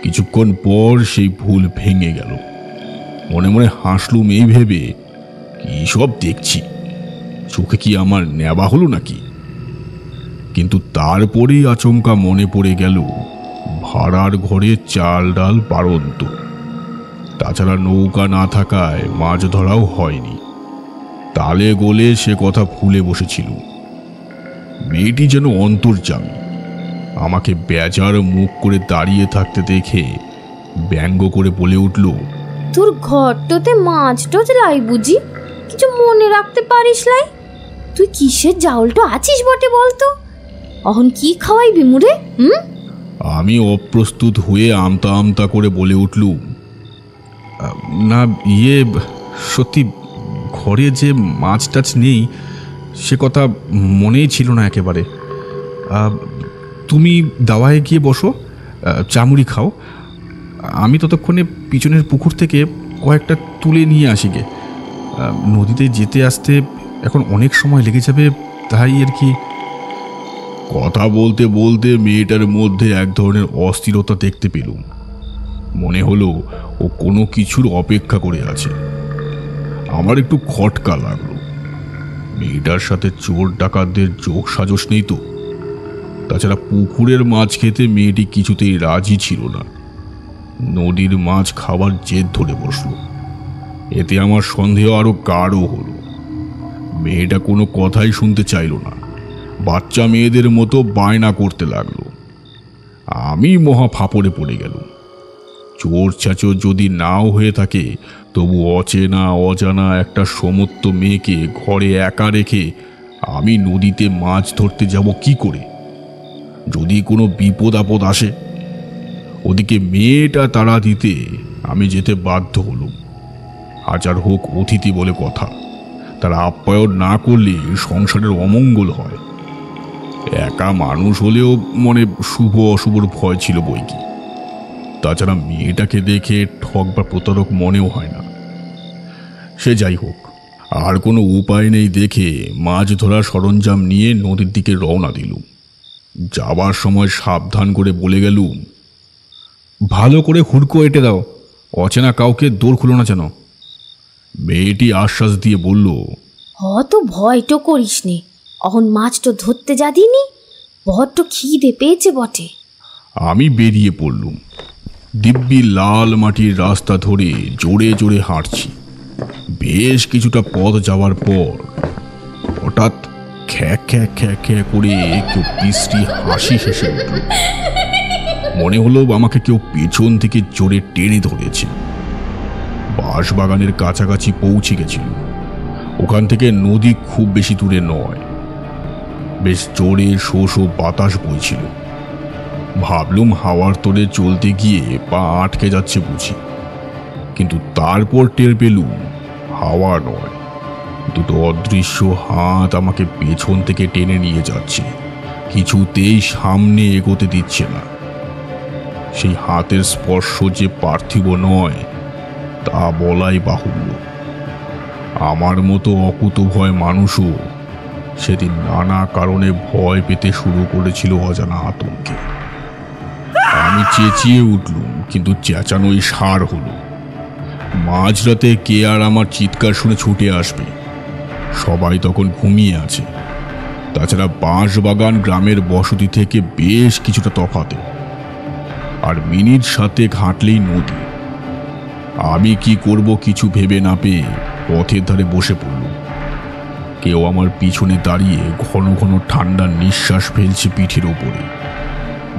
কিছুক্ষণ পর সেই ভুল ভেঙে গেল। মনে মনে হাসলুম এই ভেবে, কি সব দেখছি, চোখে কি আমার নেবা হলো নাকি? কিন্তু তারপরেই আচমকা মনে পড়ে গেল ভাড়ার ঘরে চাল ডাল বাড়ন্ত, তাছাড়া নৌকা না থাকায় মাছ ধরাও হয়নি। তালে গোলে সে কথা ভুলে বসেছিল। মেয়েটি যেন অন্তর্যামী। আমাকে বেজার মুখ করে দাঁড়িয়ে থাকতে দেখে ব্যঙ্গ করে বলে উঠল, তোর ঘরটাতে মাছ টছ লাই বুঝি? কিছু মনে রাখতে পারিস লাই? তুই কিসের জাউলটা আছিস বটে বলতো? অহন কি খাওয়াইবি মুরে? আমি অপ্রস্তুত হয়ে আমতা আমতা করে বলে উঠলুম, না ইয়ে, সত্যি ঘরে যে মাছ টাছ নেই সে কথা মনেই ছিল না একেবারে। তুমি দাওয়ায় গিয়ে বসো, চামুড়ি খাও, আমি ততক্ষণে পিছনের পুকুর থেকে কয়েকটা তুলে নিয়ে আসি গে। নদীতে যেতে আসতে এখন অনেক সময় লেগে যাবে, তাই আর কি। কথা বলতে বলতে মেয়েটার মধ্যে এক ধরনের অস্থিরতা দেখতে পেলুম। মনে হলো ও কোনো কিছুর অপেক্ষা করে আছে। আমার একটু খটকা লাগলো। মেয়েটার সাথে চোর ডাকাতদের যোগ সাজস নেই তো? তাছাড়া পুকুরের মাছ খেতে মেয়েটি কিছুতেই রাজি ছিল না। নদীর মাছ খাবার জেদ ধরে বসল। এতে আমার সন্দেহ আরো গাঢ় হলো। মেয়েটা কোনো কথাই শুনতে চাইল না, বাচ্চা মেয়েদের মতো বায়না করতে লাগলো। আমি মহা ফাপড়ে পড়ে গেল। চোর চাচর যদি নাও হয়ে থাকে, তবু অচেনা অজানা একটা সমস্ত মেয়েকে ঘরে একা রেখে আমি নদীতে মাছ ধরতে যাব কি করে? যদি কোনো বিপদ আপদ আসে। ওদিকে মেয়েটা তাড়া দিতে আমি যেতে বাধ্য হলুম। হাজার হোক অতিথি বলে কথা, তারা আপ্যায়ন না করলে সংসারের অমঙ্গল হয়। একা মানুষ হলেও মনে শুভ অশুভর ভয় ছিল বই কি। তাছাড়া মেয়েটাকে দেখে ঠক বা প্রতারক মনেও হয় না। সে যাই হোক, আর কোনো উপায় নেই দেখে মাছ ধরার সরঞ্জাম নিয়ে নদীর দিকে রওনা দিলুম। যাবার সময় সাবধান করে বলে গেলুম, ভালো করে হুড়কো এঁটে দাও, অচেনা কাউকে দৌড় খুলো না যেন। মেয়েটি আশ্বাস দিয়ে বলল, অত ভয়টো করিস নে, অহন মাছটো ধরতে যা দিনি, বড্ড খিদে পেয়েছে বটে। আমি বেরিয়ে পড়লুম। দিব্যি লাল মাটির রাস্তা ধরে জোরে জোরে হাঁটছি। বেশ কিছুটা পথ যাওয়ার পর হঠাৎ খ্যা খ্যা খ্যা খ্যা করে কেউ বিশ্রী হাসি হেসে উঠল। মনে হলো আমাকে কেউ পেছন থেকে জোরে টেনে ধরেছে। বাঁশবাগানের কাছাকাছি পৌঁছে গেছিল। ওখান থেকে নদী খুব বেশি দূরে নয়। বেশ জোরে শো শো বাতাস বইছিল। ভাবলুম হাওয়ার তোড়ে চলতে গিয়ে পা আটকে যাচ্ছে বুঝি, কিন্তু তারপর টের পেলুম হাওয়া নয়, দুটো অদৃশ্য হাত আমাকে পেছন থেকে টেনে নিয়ে যাচ্ছে, কিছুতেই সামনে এগোতে দিচ্ছে না। সেই হাতের স্পর্শ যে পার্থিব নয় তা বলাই বাহুল্য। আমার মতো অকুতভয় মানুষও সেদিন নানা কারণে ভয় পেতে শুরু করেছিল অজানা আতঙ্কে। আমি চেঁচিয়ে উঠলুম, কিন্তু চেঁচানোই সার হলো। মাঝরাতে কে আর আমার চিৎকার শুনে ছুটে আসবে? সবাই তখন ঘুমিয়ে আছে। তাছাড়া বাঁশবাগান গ্রামের বসতি থেকে বেশ কিছুটা তফাতে, আর মিনিট সাথে ঘাঁটলেই নদী। আমি কি করব কিছু ভেবে না পেয়ে পথের ধারে বসে পড়লুম। কেউ আমার পিছনে দাঁড়িয়ে ঘন ঘন ঠান্ডা নিঃশ্বাস ফেলছে পিঠের ওপরে।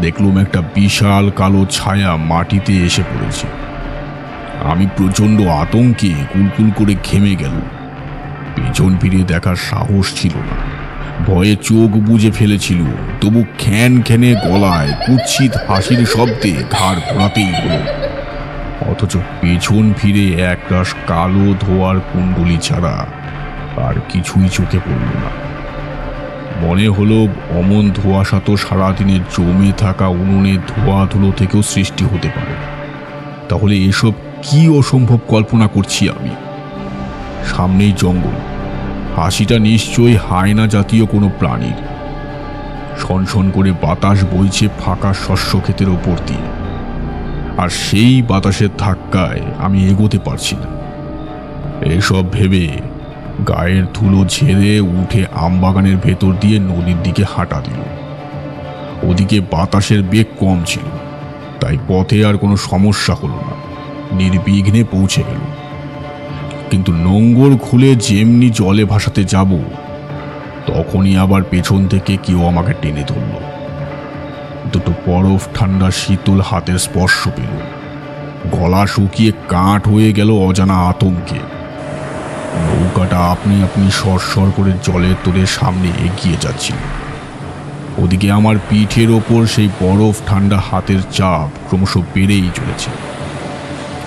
দেখলুম একটা বিশাল কালো ছায়া মাটিতে এসে পড়েছে। আমি প্রচণ্ড আতঙ্কে কুলকুল করে ঘেমে গেল। পেছন ফিরে দেখার সাহস ছিল না, ভয়ে চোখ বুজে ফেলেছিল। তবু খ্যান খ্যানে গলায় কুৎসিত হাসির শব্দে ঘাড় ঘোরাতেই হলো। অথচ পেছন ফিরে একরাশ কালো ধোয়ার কুণ্ডলি ছাড়া আর কিছুই চোখে পড়ল না। মনে হলো অমন ধোঁয়াশা তো সারাদিনের জমে থাকা উনুনের ধোয়া ধুলো থেকেও সৃষ্টি হতে পারে। তাহলে এসব কি অসম্ভব কল্পনা করছি আমি? সামনেই জঙ্গল, হাসিটা নিশ্চয়ই হায়না জাতীয় কোনো প্রাণীর। সনসন করে বাতাস বইছে ফাঁকা শস্য ক্ষেতের ওপর দিয়ে, আর সেই বাতাসের ধাক্কায় আমি এগোতে পারছি না। এসব ভেবে গায়ের ধুলো ঝেড়ে উঠে আমবাগানের ভেতর দিয়ে নদীর দিকে হাঁটা দিল। ওদিকে বাতাসের বেগ কম ছিল, তাই পথে আর কোনো সমস্যা হলো না, নির্বিঘ্নে পৌঁছে গেল। কিন্তু নোঙর খুলে যেমনি জলে ভাসাতে যাব, তখনই আবার পেছন থেকে কেউ আমাকে টেনে ধরল। দুটো বরফ ঠান্ডা শীতল হাতের স্পর্শ পেল। গলা শুকিয়ে কাঠ হয়ে গেল অজানা আতঙ্কে। নৌকাটা আপনি আপনি সরসর করে জলের তোড়ে সামনে এগিয়ে যাচ্ছিল। ওদিকে আমার পিঠের ওপর সেই বরফ ঠান্ডা হাতের চাপ ক্রমশ বেড়েই চলেছে।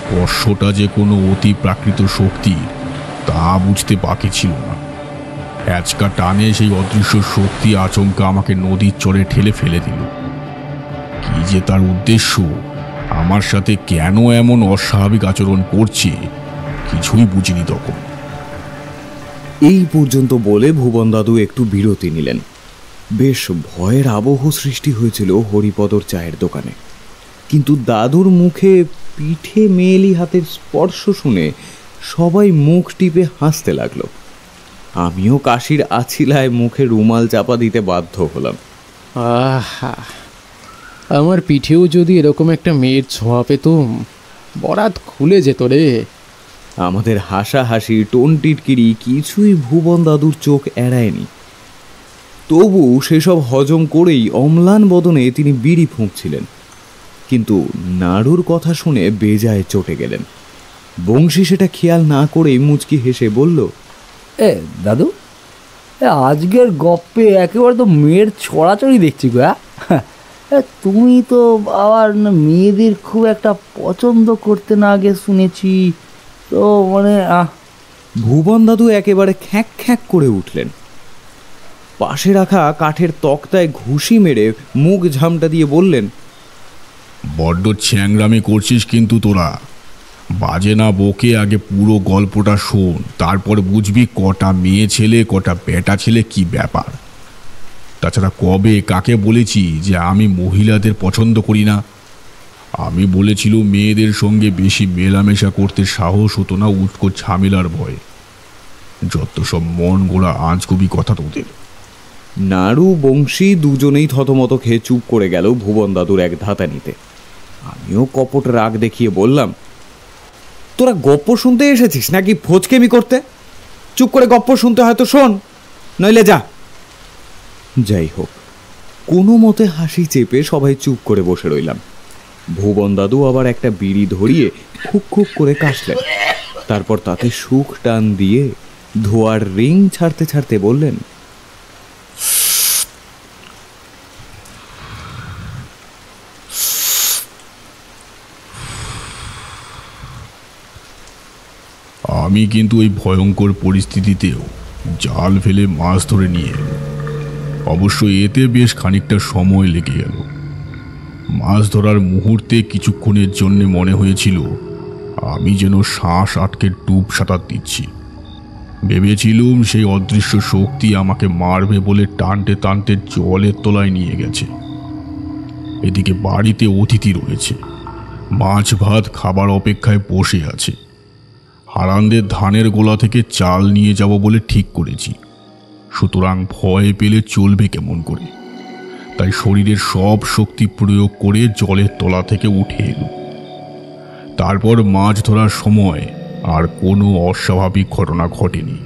স্পর্শটা যে কোনো অতি প্রাকৃত শক্তি তা বুঝতে বাকি ছিল না। হ্যাচকা টানে সেই অদৃশ্য শক্তি আচমকা আমাকে নদীর চরে ঠেলে ফেলে দিল। কি যে তার উদ্দেশ্য, আমার সাথে কেন এমন অস্বাভাবিক আচরণ করছে, কিছুই বুঝিনি তখন। এই পর্যন্ত বলে ভুবন দাদু একটু বিরতি নিলেন। বেশ ভয়ের আবহ সৃষ্টি হয়েছিল হরিপদর চায়ের দোকানে, কিন্তু দাদুর মুখে পিঠে মেয়েলি হাতের স্পর্শ শুনে সবাই মুখ টিপে হাসতে লাগলো। আমিও কাশির আছিলায় মুখে রুমাল চাপা দিতে বাধ্য হলাম। আহা, আমার পিঠেও যদি এরকম একটা মেয়ের ছোঁয়া পেতুম, বরাত খুলে যেত রে। আমাদের হাসাহাসি টোন টিটকিরি কিছুই ভুবন দাদুর চোখ এড়ায়নি। তবু সেসব হজম করেই অম্লান বদনে তিনি বিড়ি ফুঁকছিলেন। কিন্তু নাড়ুর কথা শুনে বেজায় চটে গেলেন। বংশী সেটা খেয়াল না করেই মুচকি হেসে বলল, এ দাদু, আজকের গপ্পে একেবারে তো মেয়ের ছড়াছড়ি দেখছি গো। তুমি তো আবার মেয়েদের খুব একটা পছন্দ করতে না আগে শুনেছি তো, মানে ভুবন দাদু একেবারে খ্যাঁক খ্যাঁক করে উঠলেন। পাশে রাখা কাঠের তক্তায় ঘুষি মেরে মুখ ঝামটা দিয়ে বললেন, বড্ড ছ্যাংরামি করছিস কিন্তু তোরা। বাজে না বকে আগে পুরো গল্পটা শোন, তারপর বুঝবি কটা মেয়ে ছেলে কটা বেটা ছেলে কি ব্যাপার। তাছাড়া কবে কাকে বলেছি যে আমি মহিলাদের পছন্দ করি না? আমি বলেছিল মেয়েদের সঙ্গে বেশি মেলামেশা করতে সাহস হতো না উৎকোচ ঝামেলার ভয়ে। যত সব মন গোড়া আজগুবি কথা তোদের। নাড়ু বংশী দুজনেই থতমত খেয়ে চুপ করে গেল ভুবন দাদুর এক ধাতানিতে। আমিও কপট রাগ দেখিয়ে বললাম, তোরা গপ্প শুনতে এসেছিস নাকি ফোচকেমি করতে? চুপ করে গপ্প শুনতে হয়তো শোন, নইলে যা। যাই হোক, কোনো মতে হাসি চেপে সবাই চুপ করে বসে রইলাম। ভুবন দাদু আবার একটা বিড়ি ধরিয়ে খুক খুক করে কাশলেন। তারপর তাতে সুখ টান দিয়ে ধোয়ার রিং ছাড়তে ছাড়তে বললেন, আমি কিন্তু ওই ভয়ঙ্কর পরিস্থিতিতেও জাল ফেলে মাছ ধরে নিয়ে এলো। অবশ্য এতে বেশ খানিকটা সময় লেগে গেল। মাছ ধরার মুহূর্তে কিছুক্ষণের জন্য মনে হয়েছিল আমি যেন শ্বাস আটকে ডুব সাঁতার দিচ্ছি। ভেবেছিলুম সেই অদৃশ্য শক্তি আমাকে মারবে বলে টানতে টানতে জলের তলায় নিয়ে গেছে। এদিকে বাড়িতে অতিথি রয়েছে, মাছ ভাত খাবার অপেক্ষায় বসে আছে। হারানদের ধানের গোলা থেকে চাল নিয়ে যাব বলে ঠিক করেছি। সুতরাং ভয় পেলে চলবে কেমন করে? তাই শরীরের সব শক্তি প্রয়োগ করে জলের তলা থেকে উঠে এলো। তারপর মাছ ধরার সময় আর কোনো অস্বাভাবিক ঘটনা ঘটেনি।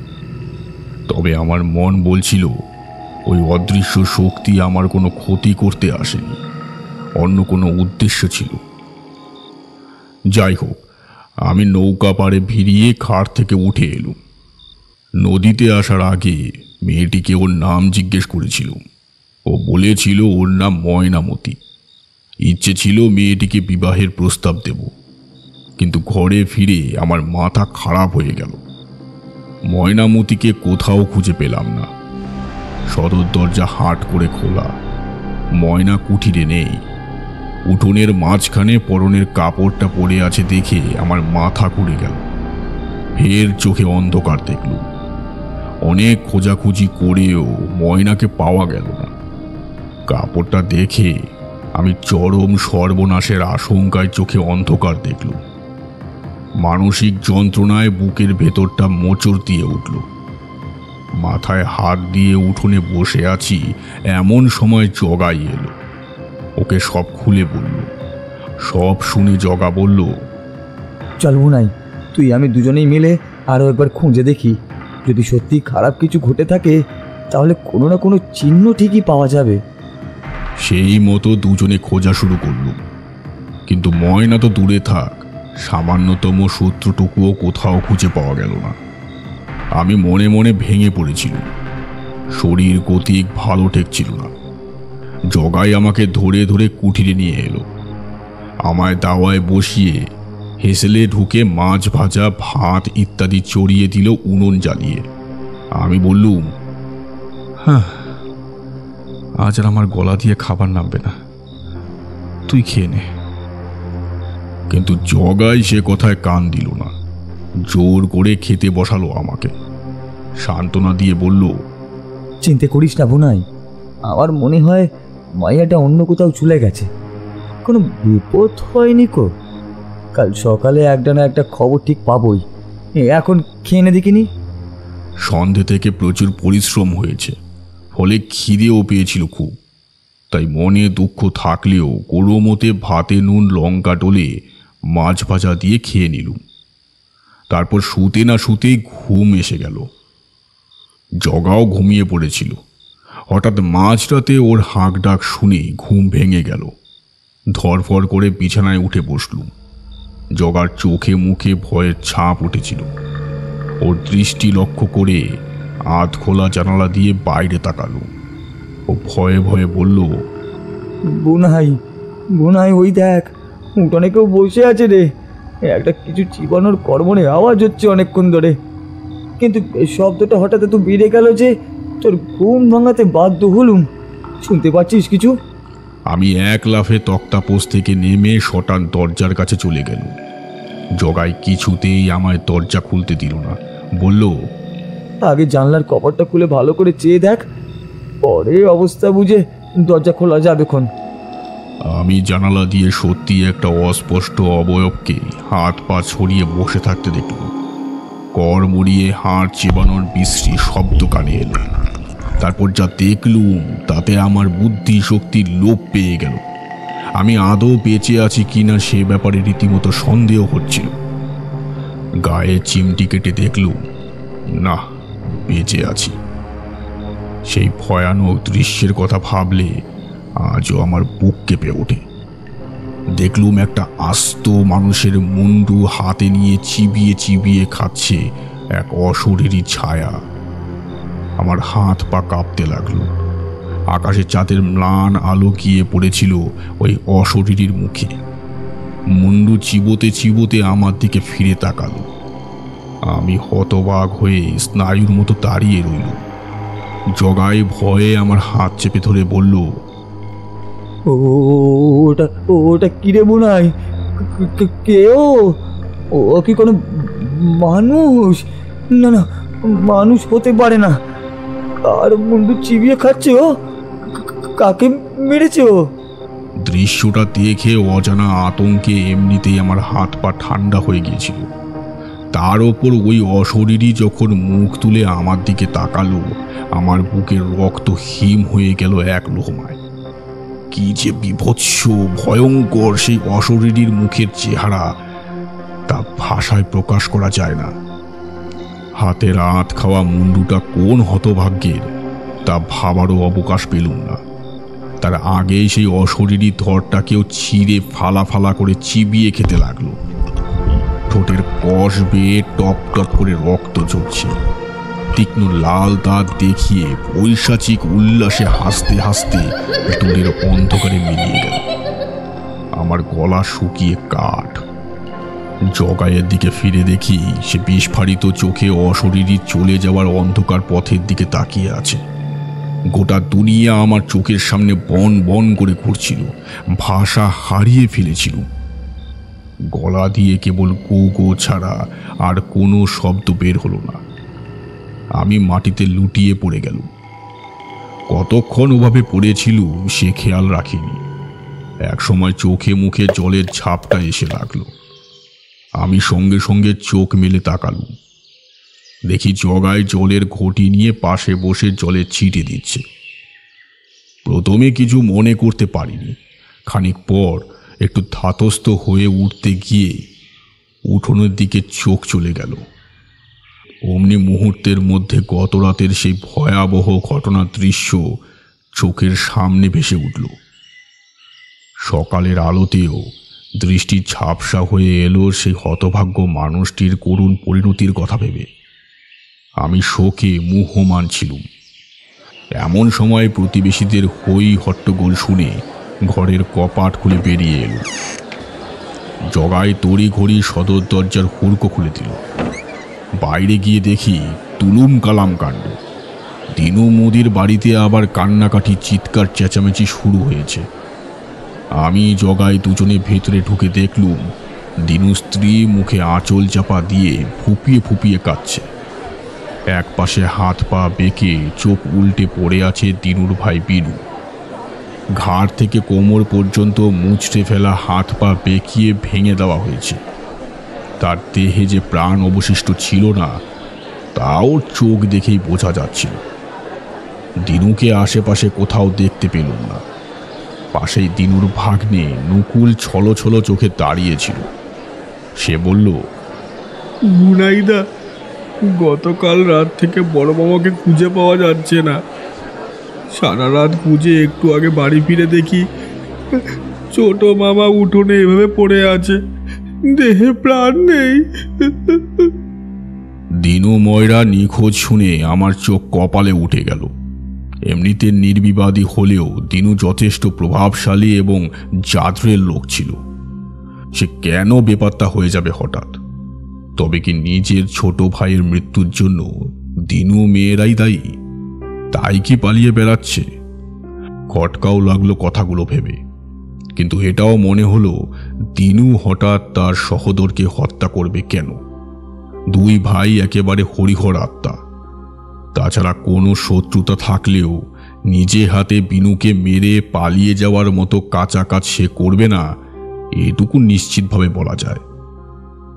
তবে আমার মন বলছিল ওই অদৃশ্য শক্তি আমার কোনো ক্ষতি করতে আসেনি, অন্য কোনো উদ্দেশ্য ছিল। যাই হোক, আমি নৌকা পাড়ে ভিড়িয়ে খাট থেকে উঠে এলুম। নদীতে আসার আগে মেয়েটিকে ওর নাম জিজ্ঞেস করেছিলাম। ও বলেছিল ওর নাম ময়নামতি। ইচ্ছে ছিল মেয়েটিকে বিবাহের প্রস্তাব দেব, কিন্তু ঘরে ফিরে আমার মাথা খারাপ হয়ে গেল। ময়নামতিকে কোথাও খুঁজে পেলাম না। সদর দরজা হাট করে খোলা, ময়না কুঠিরে নেই। উঠোনের মাঝখানে পরনের কাপড়টা পড়ে আছে দেখে আমার মাথা ঘুরে গেল। ফের চোখে অন্ধকার দেখল। অনেক খোঁজাখুঁজি করেও ময়নাকে পাওয়া গেল না। কাপড়টা দেখে আমি চরম সর্বনাশের আশঙ্কায় চোখে অন্ধকার দেখল। মানসিক যন্ত্রণায় বুকের ভেতরটা মোচড় দিয়ে উঠল। মাথায় হাত দিয়ে উঠোনে বসে আছি, এমন সময় জগাই এলো। ওকে সব খুলে বলল। সব শুনে জগা বলল, চলবো নাই, তুই আমি দুজনেই মিলে আরও একবার খুঁজে দেখি। যদি সত্যি খারাপ কিছু ঘটে থাকে তাহলে কোনো না কোনো চিহ্ন ঠিকই পাওয়া যাবে। সেই মতো দুজনে খোঁজা শুরু করল। কিন্তু ময়না তো দূরে থাক, সামান্যতম সূত্রটুকুও কোথাও খুঁজে পাওয়া গেল না। আমি মনে মনে ভেঙে পড়েছিল। শরীর গতিক ভালো ঠেকছিল না। জগাই আমাকে ধরে ধরে কুঠিরে নিয়ে এলো। আমায় দাওয়ায় বসিয়ে হেসেলে ঢুকে মাছ ভাজা ভাত ইত্যাদি চড়িয়ে দিল উনুন জ্বালিয়ে। আমি বললুম, হ্যাঁ, আজ আর আমার গলা দিয়ে খাবার নামবে না, তুই খেয়ে নে। কিন্তু জগাই সে কথায় কান দিল না। জোর করে খেতে বসালো আমাকে। সান্ত্বনা দিয়ে বলল, চিন্তা করিস না বোনাই, আমার মনে হয় মাইয়াটা অন্য কোথাও চলে গেছে। কোনো বিপদ হয়নি কো? কাল সকালে একটা না একটা খবর ঠিক পাবই। এখন খেয়ে নে দেখিনি। সন্ধে থেকে প্রচুর পরিশ্রম হয়েছে, ফলে খিদেও পেয়েছিল খুব। তাই মনে দুঃখ থাকলেও কোনো মতে ভাতে নুন লঙ্কা ডলে মাছ ভাজা দিয়ে খেয়ে নিলুম। তারপর শুতে না শুতেই ঘুম এসে গেল। জগাও ঘুমিয়ে পড়েছিল। হঠাৎ মাঝরাতে ওর হাঁক ডাক শুনে ঘুম ভেঙে গেল। ধরফর করে বিছানায় উঠে বসলুম। জগার চোখে মুখে ভয়ের ছাপ উঠেছিল। ওর দৃষ্টি লক্ষ্য করে আধ খোলা জানালা দিয়ে বাইরে তাকালো। ও ভয়ে ভয়ে বলল, বুনাই বুনাই, ওই দেখ, উঠোনে কেউ বসে আছে রে। একটা কিছু চিবানোর কর্মণে আওয়াজ হচ্ছে অনেকক্ষণ ধরে, কিন্তু এই শব্দটা হঠাৎ এত বেড়ে গেল যে তোর ঘুম ভাঙাতে বাধ্য হলুম। শুনতে পাচ্ছিস কিছু? আমি এক লাফে তক্তাপোষ থেকে নেমে শটান দরজার কাছে চলে গেল। জগাই কিছুতেই আমায় দরজা খুলতে দিল না। বলল, আগে জানলার কপাটটা খুলে ভালো করে চেয়ে দেখ, পরে অবস্থা বুঝে দরজা খোলা যাবেক্ষণ। আমি জানালা দিয়ে সত্যি একটা অস্পষ্ট অবয়বকে হাত পা ছড়িয়ে বসে থাকতে দেখলাম। কর মুড়িয়ে হাড় চেবানোর বিশ্রী শব্দ কানে এলো। তারপর যা দেখলুম তাতে আমার বুদ্ধি শক্তির লোপ পেয়ে গেল। আমি আদৌ বেঁচে আছি কিনা সে ব্যাপারে রীতিমতো সন্দেহ হচ্ছিল। গায়ে চিমটি কেটে দেখলুম, না, বেঁচে আছি। সেই ভয়ানক দৃশ্যের কথা ভাবলে আজও আমার বুক কেঁপে ওঠে। দেখলুম একটা আস্ত মানুষের মুন্ডু হাতে নিয়ে চিবিয়ে চিবিয়ে খাচ্ছে এক অশরীরী ছায়া। আমার হাত পা কাঁপতে লাগলো। আকাশে চাঁদের ম্লান আলো গিয়ে পড়েছিল ওই অশরীরীর মুখে। মুন্ডু চিবোতে চিবোতে আমার দিকে ফিরে তাকালো। আমি হতবাক হয়ে স্নায়ুর মতো দাঁড়িয়ে রইল। জগাই ভয়ে আমার হাত চেপে ধরে বলল, ওটা ওটা কিরে বুনাই? কেউ? ও কি কোনো মানুষ? না না, মানুষ হতে পারে না। আর মুন্ডু চিবিয়ে খাচ্ছে ও? কাকে মেরেছে ও? দৃশ্যটা দেখে অজানা আতঙ্কে এমনিতেই আমার হাত পা ঠান্ডা হয়ে গিয়েছিল। তার ওপর ওই অশরীরী যখন মুখ তুলে আমার দিকে তাকালো, আমার বুকের রক্ত হিম হয়ে গেল এক লোহমায়। কি যে বিভৎস ভয়ঙ্কর সেই অশরীরীর মুখের চেহারা, তা ভাষায় প্রকাশ করা যায় না। হাতের আঁত খাওয়া মুন্ডুটা কোন হতভাগ্যের তা ভাবারও অবকাশ পেলুম না। তার আগেই সেই অশরীরী ধরটাকেও ছিঁড়ে ফালা ফালা করে চিবিয়ে খেতে লাগলো। ঠোঁটের কষ বেয়ে টপ টপ করে রক্ত ঝরছে। তীক্ষ্ণ লাল দাঁত দেখিয়ে পৈশাচিক উল্লাসে হাসতে হাসতে দূরের অন্ধকারে মিলিয়ে গেল। আমার গলা শুকিয়ে কাঠ। জগাইয়ের দিকে ফিরে দেখি সে বিস্ফারিত চোখে অশরীরী চলে যাওয়ার অন্ধকার পথের দিকে তাকিয়ে আছে। গোটা দুনিয়া আমার চোখের সামনে বন বন করে ঘুরছিল। ভাষা হারিয়ে ফেলেছিল। গলা দিয়ে কেবল গো গো ছাড়া আর কোনো শব্দ বের হলো না। আমি মাটিতে লুটিয়ে পড়ে গেল। কতক্ষণ ওভাবে পড়েছিল সে খেয়াল রাখিনি। একসময় চোখে মুখে জলের ঝাপটা এসে লাগলো। আমি সঙ্গে সঙ্গে চোখ মেলে তাকালুম। দেখি জগায় জলের ঘটি নিয়ে পাশে বসে জলে ছিটে দিচ্ছে। প্রথমে কিছু মনে করতে পারিনি। খানিক পর একটু ধাতস্থ হয়ে উঠতে গিয়ে উঠোনের দিকে চোখ চলে গেল। অমনি মুহূর্তের মধ্যে গত রাতের সেই ভয়াবহ ঘটনার দৃশ্য চোখের সামনে ভেসে উঠল। সকালের আলোতেও দৃষ্টি ঝাপসা হয়ে এলো সেই হতভাগ্য মানুষটির করুণ পরিণতির কথা ভেবে। আমি শোকে মুহ্যমান ছিলুম। এমন সময় প্রতিবেশীদের হই হট্টগোল শুনে ঘরের কপাট খুলে বেরিয়ে এলো। জগাই তড়ি ঘড়ি সদর দরজার হুড়কো খুলে দিল। বাইরে গিয়ে দেখি তুলুম কালাম কাণ্ড। দিনু মুদির বাড়িতে আবার কান্নাকাটি চিৎকার চেঁচামেচি শুরু হয়েছে। আমি জগাই দুজনে ভেতরে ঢুকে দেখলুম দিনু স্ত্রী মুখে আঁচল চাপা দিয়ে ফুপিয়ে ফুপিয়ে কাঁদছে। এক পাশে হাত পা বেঁকে চোখ উল্টে পড়ে আছে দিনুর ভাই বিনু। ঘাড় থেকে কোমর পর্যন্ত মুচড়ে ফেলা হাত পা বেঁকিয়ে ভেঙে দেওয়া হয়েছে। তার দেহে যে প্রাণ অবশিষ্ট ছিল না তাও চোখ দেখেই বোঝা যাচ্ছিল। দিনুকে আশেপাশে কোথাও দেখতে পেলুম না। পাশেই দিনুর ভাগ্নে নুকুল ছলো ছলো চোখে দাঁড়িয়েছিল। সে বলল, বুনাইদা, গতকাল রাত থেকে বড় মামাকে খুঁজে পাওয়া যাচ্ছে না। সারা রাত খুঁজে একটু আগে বাড়ি ফিরে দেখি ছোট মামা উঠোনে এভাবে পড়ে আছে, দেহে প্রাণ নেই। দিনু ময়রা নিখোঁজ শুনে আমার চোখ কপালে উঠে গেল। এমনিতে নির্বিবাদী হলেও দিনু যথেষ্ট প্রভাবশালী এবং জাদরের লোক ছিল। সে কেন বেপাত্তা হয়ে যাবে হঠাৎ? তবে কি নিজের ছোট ভাইয়ের মৃত্যুর জন্য দিনু মেয়েরাই দায়ী? তাই কি পালিয়ে বেড়াচ্ছে? খটকাও লাগলো কথাগুলো ভেবে, কিন্তু এটাও মনে হলো দিনু হঠাৎ তার সহোদরকে হত্যা করবে কেন? দুই ভাই একেবারে হরিহর আত্মা। তাছাড়া কোনো শত্রুতা থাকলেও নিজে হাতে বিনুকে মেরে পালিয়ে যাওয়ার মতো কাঁচা কাজ সে করবে না, এটুকু নিশ্চিতভাবে বলা যায়।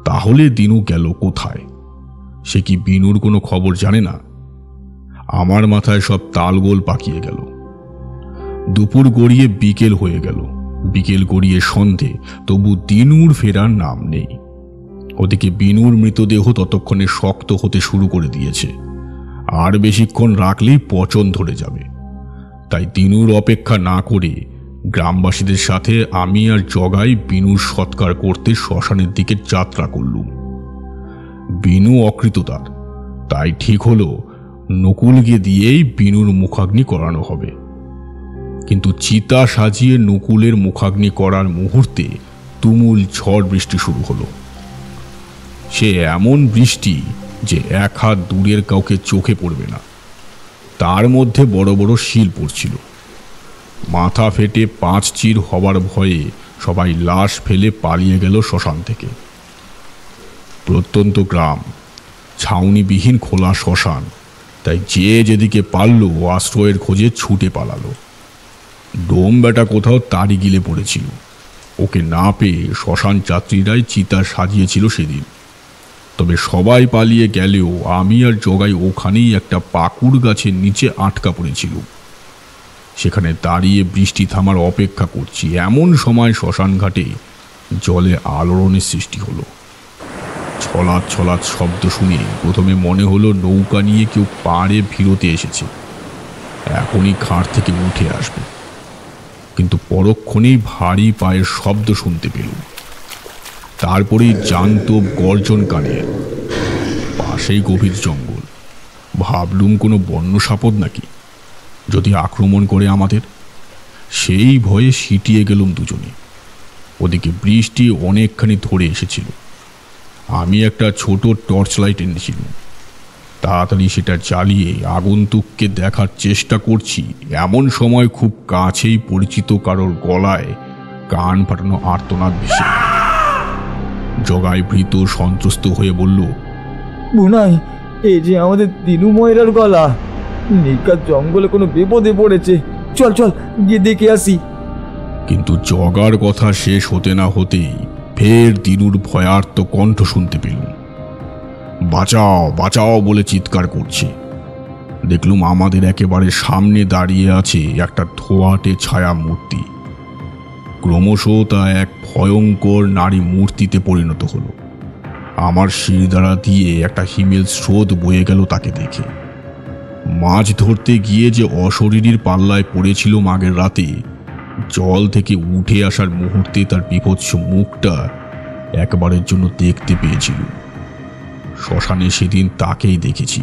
তাহলে দিনু গেল কোথায়? সে কি বিনুর কোনো খবর জানে না? আমার মাথায় সব তালগোল পাকিয়ে গেল। দুপুর গড়িয়ে বিকেল হয়ে গেল, বিকেল গড়িয়ে সন্ধে, তবু দিনুর ফেরার নাম নেই। ওদিকে বিনুর মৃতদেহ ততক্ষণে শক্ত হতে শুরু করে দিয়েছে, আর বেশিক্ষণ রাখলেই পচন ধরে যাবে। তাই দিনুর অপেক্ষা না করে গ্রামবাসীদের সাথে আমি আর জগাই বিনুর সৎকার করতে শ্মশানের দিকে যাত্রা করলুম। বিনু অকৃতদার, তাই ঠিক হলো নকুলকে দিয়েই বিনুর মুখাগ্নি করানো হবে। কিন্তু চিতা সাজিয়ে নকুলের মুখাগ্নি করার মুহূর্তে তুমুল ঝড় বৃষ্টি শুরু হলো। সে এমন বৃষ্টি যে এক হাত দূরের কাউকে চোখে পড়বে না। তার মধ্যে বড় বড় শিল পড়ছিল। মাথা ফেটে 5 চির হবার ভয়ে সবাই লাশ ফেলে পালিয়ে গেল শ্মশান থেকে। প্রত্যন্ত গ্রাম, ছাউনিবিহীন খোলা শ্মশান, তাই যে যেদিকে পারল আশ্রয়ের খোঁজে ছুটে পালালো। ডোম বেটা কোথাও তারি গিলে পড়েছিল, ওকে না পেয়ে শ্মশান যাত্রীরাই চিতা সাজিয়েছিল সেদিন। তবে সবাই পালিয়ে গেলেও আমি আর জগাই ওখানেই একটা পাকুড় গাছের নিচে আটকা পড়েছিল। সেখানে দাঁড়িয়ে বৃষ্টি থামার অপেক্ষা করছি, এমন সময় শ্মশান ঘাটে জলে আলোড়নের সৃষ্টি হলো। ছলাৎ ছলাৎ শব্দ শুনে প্রথমে মনে হলো নৌকা নিয়ে কেউ পাড়ে ভিড়তে এসেছে, এখনই ঘাট থেকে উঠে আসবে। কিন্তু পরক্ষণেই ভারী পায়ের শব্দ শুনতে পেলুম। তারপরেই জান্তব গর্জন কানে। পাশেই গভীর জঙ্গল। ভাবলুম কোনো বন্য সাপদ নাকি, যদি আক্রমণ করে আমাদের। সেই ভয়ে সিটিয়ে গেলুম দুজনে। ওদিকে বৃষ্টি অনেকখানি ধরে এসেছিল। আমি একটা ছোট টর্চ লাইট এনেছিলাম। তাড়াতাড়ি সেটা জ্বালিয়ে আগন্তুককে দেখার চেষ্টা করছি, এমন সময় খুব কাছেই পরিচিত কারোর গলায় কান ফাটানো আর্তনাদ ভেসে। জগাই ভীত সন্ত্রস্ত হয়ে বলল, বুনাই, এই যে আমাদের দিনু ময়রার গলা। নিকাত জঙ্গলে কোনো বিপদে পড়েছে, চল চল গিয়ে দেখে আসি। কিন্তু জগার কথা শেষ হতে না হতেই ফের দিনুর ভয়ার্ত কণ্ঠ শুনতে পেলুম। বাঁচাও বাঁচাও বলে চিৎকার করছে। দেখলুম আমাদের একেবারে সামনে দাঁড়িয়ে আছে একটা ধোঁয়াটে ছায়া মূর্তি। ক্রমশ তা এক ভয়ঙ্কর নারী মূর্তিতে পরিণত হলো। আমার শিরদাঁড়া দিয়ে একটা হিমেল স্রোত বয়ে গেল তাকে দেখে। মাছ ধরতে গিয়ে যে অশরীরীর পাল্লায় পড়েছিল আগের রাতে, জল থেকে উঠে আসার মুহূর্তে তার বিভৎস মুখটা একবারের জন্য দেখতে পেয়েছিল। শ্মশানে সেদিন তাকেই দেখেছি।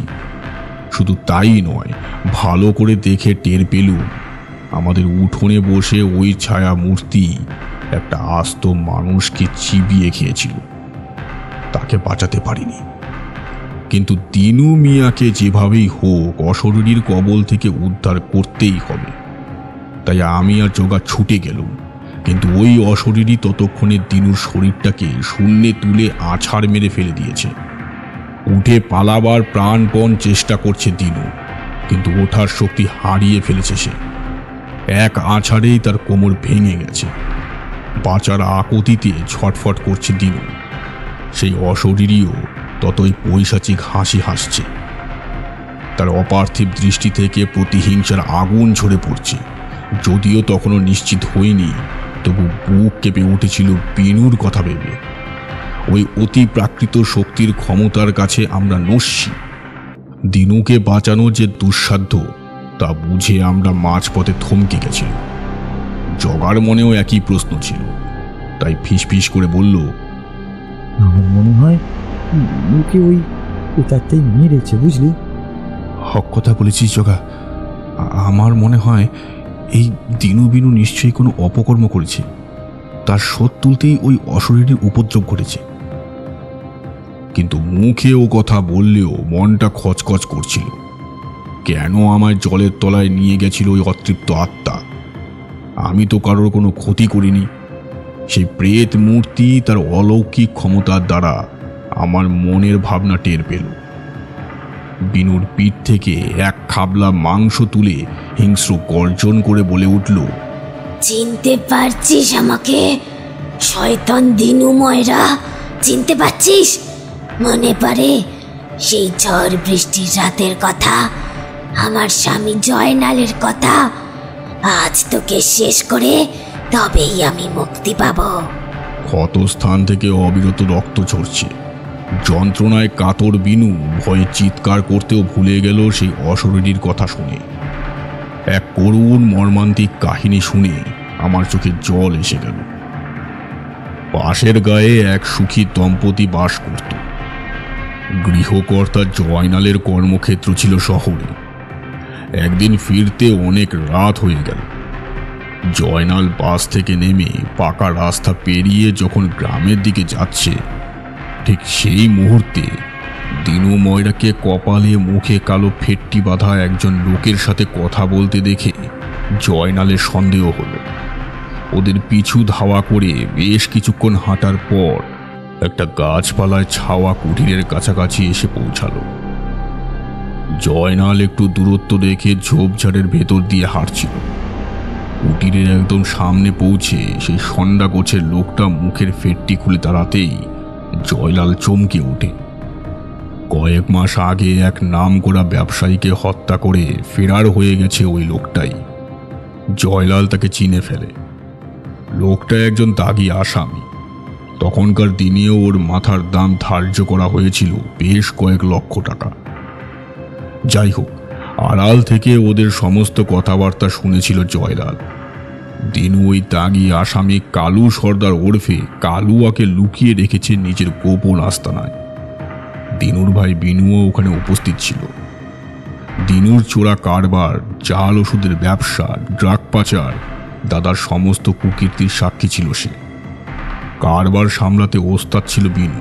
শুধু তাই নয়, ভালো করে দেখে টের পেলুম আমাদের উঠোনে বসে ওই ছায়া মূর্তি একটা আস্ত মানুষকে চিবিয়ে খেয়েছিল। তাকে বাঁচাতে পারিনি, কিন্তু দিনু মিয়াকে যেভাবেই হোক অশরীরীর কবল থেকে উদ্ধার করতেই হবে। তাই আমি আর জগা ছুটে গেলুম। কিন্তু ওই অশরীরী ততক্ষণে দিনুর শরীরটাকে শূন্যে তুলে আছাড় মেরে ফেলে দিয়েছে। উঠে পালাবার প্রাণপণ চেষ্টা করছে দিনু, কিন্তু ওঠার শক্তি হারিয়ে ফেলেছে সে। এক আছাড়েই তার কোমর ভেঙে গেছে। বাঁচার আকুতিতে ছটফট করছে দিনু। সেই অশরীরীও ততই পৈশাচিক হাসি হাসছে। তার অপার্থিব দৃষ্টি থেকে প্রতিহিংসার আগুন ঝরে পড়ছে। যদিও তখনও নিশ্চিত হইনি, তবু বুক কেঁপে উঠেছিল বিনুর কথা ভেবে। ওই অতি প্রাকৃত শক্তির ক্ষমতার কাছে আমরা নস্যি। দিনুকে বাঁচানো যে দুঃসাধ্য তা বুঝে আমরা মাঝপথে থমকে গেছিলাম। জগার মনেও একই প্রশ্ন ছিল, তাই ফিসফিস করে বলল, আমার মনে হয় মুখে ওই তারটাই মেরেছে, বুঝলি? হক কথা বলেছিস জগা। আমার মনে হয় এই দিনু বিনু নিশ্চয়ই কোনো অপকর্ম করেছে, তার শোধ তুলতেই ওই অশরীরীর উপদ্রব ঘটেছে। কিন্তু মুখে ও কথা বললেও মনটা খচখচ করছিল। কেন আমায় জলের তলায় নিয়ে গেছিল ওই অতৃপ্ত আত্মা? আমি তো কারোর কোনো ক্ষতি করিনি। সেই প্রেত মূর্তি তার অলৌকিক ক্ষমতার দ্বারা আমার মনের ভাবনা টের পেল। বিনুর পিঠ থেকে এক খাবলা মাংস তুলে হিংস্র গর্জন করে বলে উঠল, চিনতে পারছিস আমাকে? শয়তান দিনু ময়রা, চিনতে পারছিস? মনে পড়ে সেই ঝড় বৃষ্টির রাতের কথা, আমার স্বামী জয়নালের কথা? আজ তোকে শেষ করে তবেই আমি মুক্তি পাব। ক্ষত স্থান থেকে অবিরত রক্ত ঝরছে। যন্ত্রণায় কাতর বিনু ভয়ে চিৎকার করতেও ভুলে গেল সেই অশরীরীর কথা শুনে। এক করুণ মর্মান্তিক কাহিনী শুনে আমার চোখে জল এসে গেল। পাশের গায়ে এক সুখী দম্পতি বাস করত। গৃহকর্তা জয়নালের কর্মক্ষেত্র ছিল শহরে। একদিন ফিরতে অনেক রাত হয়ে গেল। জয়নাল বাস থেকে নেমে পাকা রাস্তা পেরিয়ে যখন গ্রামের দিকে যাচ্ছে, ঠিক সেই মুহূর্তে দিনু ময়রাকে কপালে মুখে কালো ফেট্টি বাঁধা একজন লোকের সাথে কথা বলতে দেখে জয়নালের সন্দেহ হলো। ওদের পিছু ধাওয়া করে বেশ কিছুক্ষণ হাঁটার পর একটা গাছপালায় ছাওয়া কুটিরের কাছাকাছি এসে পৌঁছালো। জয়নাল একটু দূরত্ব রেখে ঝোপঝাড়ের ভেতর দিয়ে হাঁটছিল। কুটিরের একদম সামনে পৌঁছে সেই সন্ডা গোছের লোকটা মুখের ফেটটি খুলে দাঁড়াতেই জয়লাল চমকে ওঠে। কয়েক মাস আগে এক নামকরা ব্যবসায়ীকে হত্যা করে ফেরার হয়ে গেছে ওই লোকটাই। জয়লাল তাকে চিনে ফেলে। লোকটা একজন দাগী আসামি। তখনকার দিনেও ওর মাথার দাম ধার্য করা হয়েছিল বেশ কয়েক লক্ষ টাকা। যাই হোক, আড়াল থেকে ওদের সমস্ত কথাবার্তা শুনেছিল জয়লাল। দিনু ওই দাগী আসামি কালু সর্দার ওরফে কালুয়াকে লুকিয়ে রেখেছে নিজের গোপন আস্তানায়। দিনুর ভাই বিনুও ওখানে উপস্থিত ছিল। দিনুর চোরা কারবার, জাল ওষুধের ব্যবসা, ড্রাগ পাচার, দাদার সমস্ত কুকীর্তির সাক্ষী ছিল সে। কারবার সামলাতে ওস্তাদ ছিল বিনু।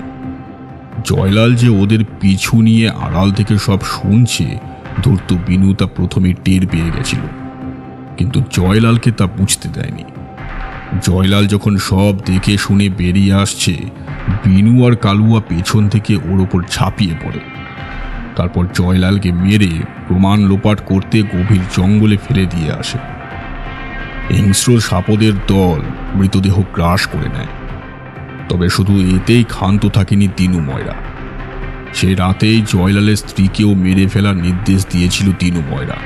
জয়লাল যে ওদের পিছু নিয়ে আড়াল থেকে সব শুনছে ধূর্ত বিনু তা প্রথমে টের পেয়ে গেছিল, কিন্তু জয়লালকে তা বুঝতে দেয়নি। জয়লাল যখন সব দেখে শুনে বেরিয়ে আসছে, বিনু আর কালুয়া পেছন থেকে ওর ওপর ঝাঁপিয়ে পড়ে। তারপর জয়লালকে মেরে প্রমাণ লোপাট করতে গভীর জঙ্গলে ফেলে দিয়ে আসে। হিংস্র সাপদের দল মৃতদেহ গ্রাস করে নেয়। তবে শুধু এতেই ক্ষান্ত থাকেনি দিনু ময়রা। সে রাতেই জয়লালের স্ত্রীকেও মেরে ফেলার নির্দেশ দিয়েছিল দিনু ময়রা।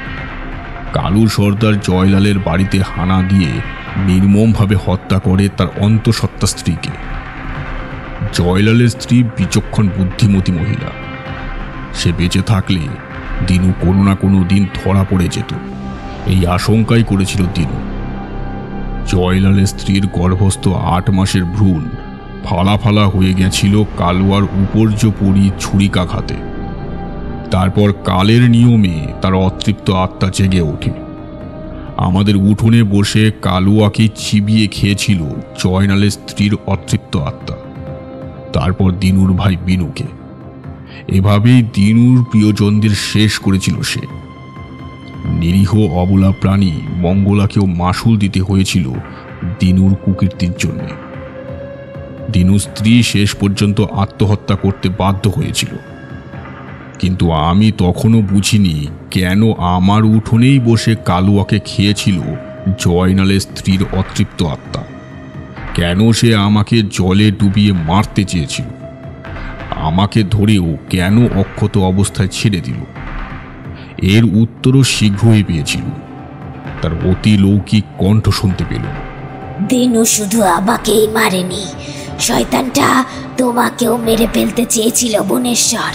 কালু সর্দার জয়লালের বাড়িতে হানা দিয়ে নির্মমভাবে হত্যা করে তার অন্তঃসত্ত্বা স্ত্রীকে। জয়লালের স্ত্রী বিচক্ষণ বুদ্ধিমতী মহিলা। সে বেঁচে থাকলে দিনু কোনো না কোনো দিন ধরা পড়ে যেত, এই আশঙ্কাই করেছিল দিনু। জয়লালের স্ত্রীর গর্ভস্থ 8 মাসের ভ্রূণ ফালা ফালা হয়ে গেছিল কালুয়ার উপর্যপরি ছুরিকাঘাতে। তারপর কালের নিয়মে তার অতৃপ্ত আত্মা জেগে ওঠে। আমাদের উঠোনে বসে কালুয়াকে চিবিয়ে খেয়েছিল জয়নালের স্ত্রীর অতৃপ্ত আত্মা, তারপর দিনুর ভাই বিনুকে। এভাবেই দিনুর প্রিয়জনদের শেষ করেছিল সে। নিরীহ অবলা প্রাণী মঙ্গলাকেও মাসুল দিতে হয়েছিল দিনুর কুকীর্তির জন্য। দিনুর স্ত্রী শেষ পর্যন্ত আত্মহত্যা করতে বাধ্য হয়েছিল, কিন্তু আমি তখনও বুঝিনি কেন আমার উঠোনেই বসে কালুয়াকে খেয়েছিল জয়নালের স্ত্রীর অতৃপ্ত আত্মা। কেন সে আমাকে জলে ডুবিয়ে মারতে চেয়েছিল, আমাকে ধরেও কেন অক্ষত অবস্থায় ছেড়ে দিল। এর উত্তরও শীঘ্রই পেয়েছিল। তার অতি লৌকিক কণ্ঠ শুনতে পেল। দিনু শুধু আমাকেই মারেনি, শয়তানটা তোমাকেও মেরে ফেলতে চেয়েছিল বনেশ্বর।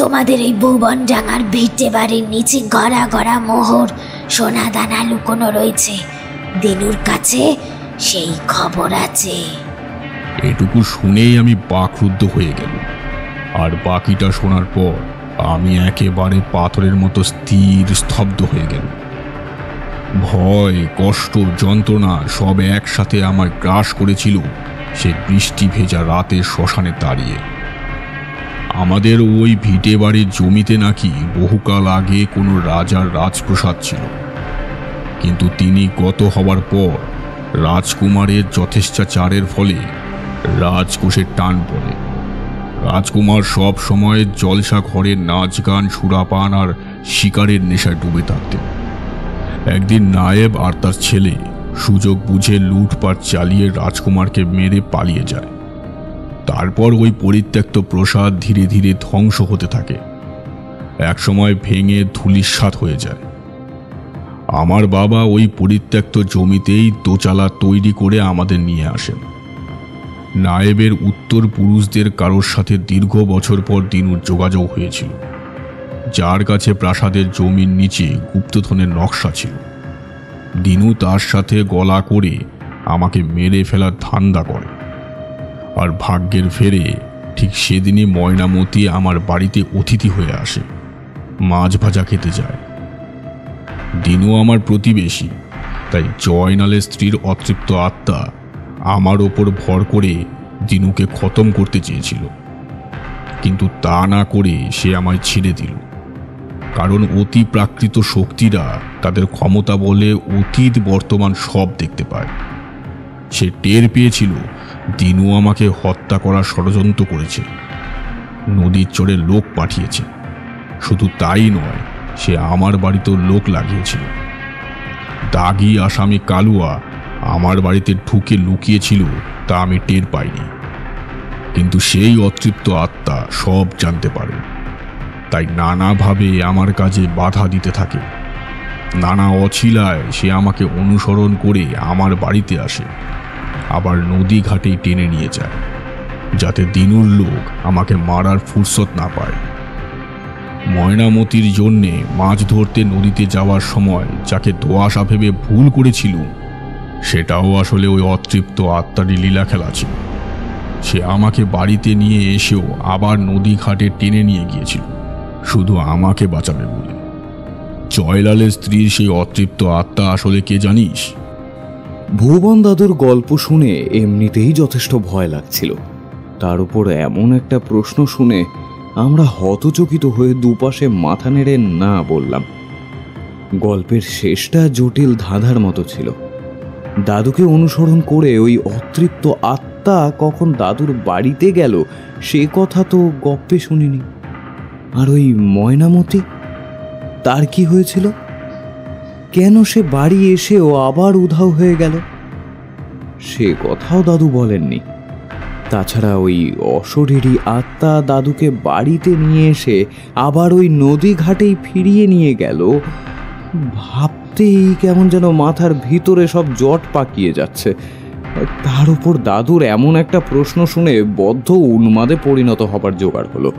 তোমাদের এই ভুবনডাঙ্গার ভিটে বাড়ির নিচে গড়া গড়া মোহর সোনা দানা লুকোনো রয়েছে। দিনুর কাছে সেই খবর আছে। এটুকু শুনেই আমি বাকরুদ্ধ হয়ে গেল। আর বাকিটা শোনার পর আমি একেবারে পাথরের মতো স্থির স্তব্ধ হয়ে গেল। ভয়, কষ্ট, যন্ত্রণা সব একসাথে আমার গ্রাস করেছিল সে বৃষ্টি ভেজা রাতে শ্মশানে দাঁড়িয়ে। আমাদের ওই ভিটে বাড়ির জমিতে নাকি বহুকাল আগে কোনো রাজার রাজপ্রাসাদ ছিল, কিন্তু তিনি গত হওয়ার পর রাজকুমারের যথেচ্ছাচারের ফলে রাজকোষের টান পড়ে। রাজকুমার সব সময় জলসা ঘরে নাচ গান, সুরাপান আর শিকারের নেশায় ডুবে থাকতেন। একদিন নায়েব আর তার ছেলে সুযোগ বুঝে লুটপাট চালিয়ে রাজকুমারকে মেরে পালিয়ে যায়। তারপর ওই পরিত্যক্ত প্রাসাদ ধীরে ধীরে ধ্বংস হতে থাকে, একসময় ভেঙে ধূলিসাৎ হয়ে যায়। আমার বাবা ওই পরিত্যক্ত জমিতেই দোচালা তৈরি করে আমাদের নিয়ে আসেন। নায়েবের উত্তর পুরুষদের কারোর সাথে দীর্ঘ বছর পর দিনুর যোগাযোগ হয়েছিল, যার কাছে প্রাসাদের জমির নিচে গুপ্তধনের নকশা ছিল। দিনু তার সাথে গলা করে আমাকে মেরে ফেলার ধান্দা করে। আর ভাগ্যের ফেরে ঠিক সেদিনই ময়নামতি আমার বাড়িতে অতিথি হয়ে আসে, মাছ ভাজা খেতে যায়। দিনু আমার প্রতিবেশী, তাই জয়নালের স্ত্রীর অতৃপ্ত আত্মা আমার ওপর ভর করে দিনুকে খতম করতে চেয়েছিল, কিন্তু তা না করে সে আমায় ছেড়ে দিল। কারণ অতি প্রাকৃত শক্তিরা তাদের ক্ষমতা বলে অতীত বর্তমান সব দেখতে পায়। সে টের পেয়েছিল দিনু আমাকে হত্যা করার ষড়যন্ত্র করেছে, নদীর চরে লোক পাঠিয়েছে। শুধু তাই নয়, সে আমার বাড়িতেও লোক লাগিয়েছিল। দাগি আসামি কালুয়া আমার বাড়িতে ঢুকে লুকিয়েছিল, তা আমি টের পাইনি, কিন্তু সেই অতৃপ্ত আত্মা সব জানতে পারে। তাই নানাভাবে আমার কাজে বাধা দিতে থাকে। নানা অছিলায় সে আমাকে অনুসরণ করে আমার বাড়িতে আসে, আবার নদী ঘাটেই টেনে নিয়ে যায়, যাতে দিনুর লোক আমাকে মারার ফুরসত না পায়। ময়নামতির জন্যে মাছ ধরতে নদীতে যাওয়ার সময় যাকে দোয়াশা ভেবে ভুল করেছিল, সেটাও আসলে ওই অতৃপ্ত আত্মারই লীলা খেলা ছিল। সে আমাকে বাড়িতে নিয়ে এসেও আবার নদী ঘাটে টেনে নিয়ে গিয়েছিল, শুধু আমাকে বাঁচাবে বলে। জয়লালের স্ত্রীর সেই অতৃপ্ত আত্মা আসলে কে জানিস? ভুবন দাদুর গল্প শুনে এমনিতেই যথেষ্ট ভয় লাগছিল, তার উপর এমন একটা প্রশ্ন শুনে আমরা হতচকিত হয়ে দুপাশে মাথা নেড়ে না বললাম। গল্পের শেষটা জটিল ধাঁধার মতো ছিল। দাদুকে অনুসরণ করে ওই অতৃপ্ত আত্মা কখন দাদুর বাড়িতে গেল সে কথা তো গপ্পে শুনিনি। আর ওই ময়নামতি, তার কি হয়েছিল? কেন সে বাড়ি এসেও আবার উধাও হয়ে গেল সে কথাও দাদু বলেননি। তাছাড়া ওই অশরীরী আত্মা দাদুকে বাড়িতে নিয়ে এসে আবার ওই নদী ঘাটেই ফিরিয়ে নিয়ে গেল, ভাবতেই কেমন যেন মাথার ভিতরে সব জট পাকিয়ে যাচ্ছে। তার উপর দাদুর এমন একটা প্রশ্ন শুনে বদ্ধ উন্মাদে পরিণত হবার জোগাড় হলো।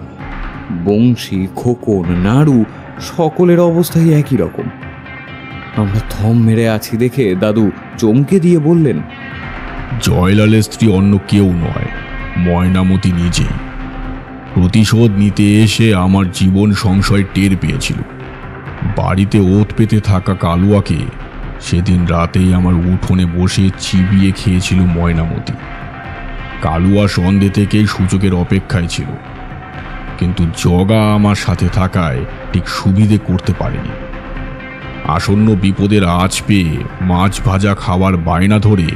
বংশী, খোকন, নাড়ু সকলের অবস্থাই একই রকম। আমরা থম মেরে আছি দেখে দাদু চমকে দিয়ে বললেন, জয়লালের স্ত্রী অন্য কেউ নয়, ময়নামতি নিজেই। প্রতিশোধ নিতে এসে আমার জীবন সংশয় টের পেয়েছিল। বাড়িতে ওত পেতে থাকা কালুয়াকে সেদিন রাতেই আমার উঠোনে বসে চিবিয়ে খেয়েছিল ময়নামতি। কালুয়া সন্ধ্যে থেকেই সুযোগের অপেক্ষায় ছিল, কিন্তু জগা আমার সাথে থাকায় ঠিক সুবিধে করতে পারেনি। আসন্ন বিপদের আঁচ পেয়ে মাছ ভাজা খাওয়ার বায়না ধরে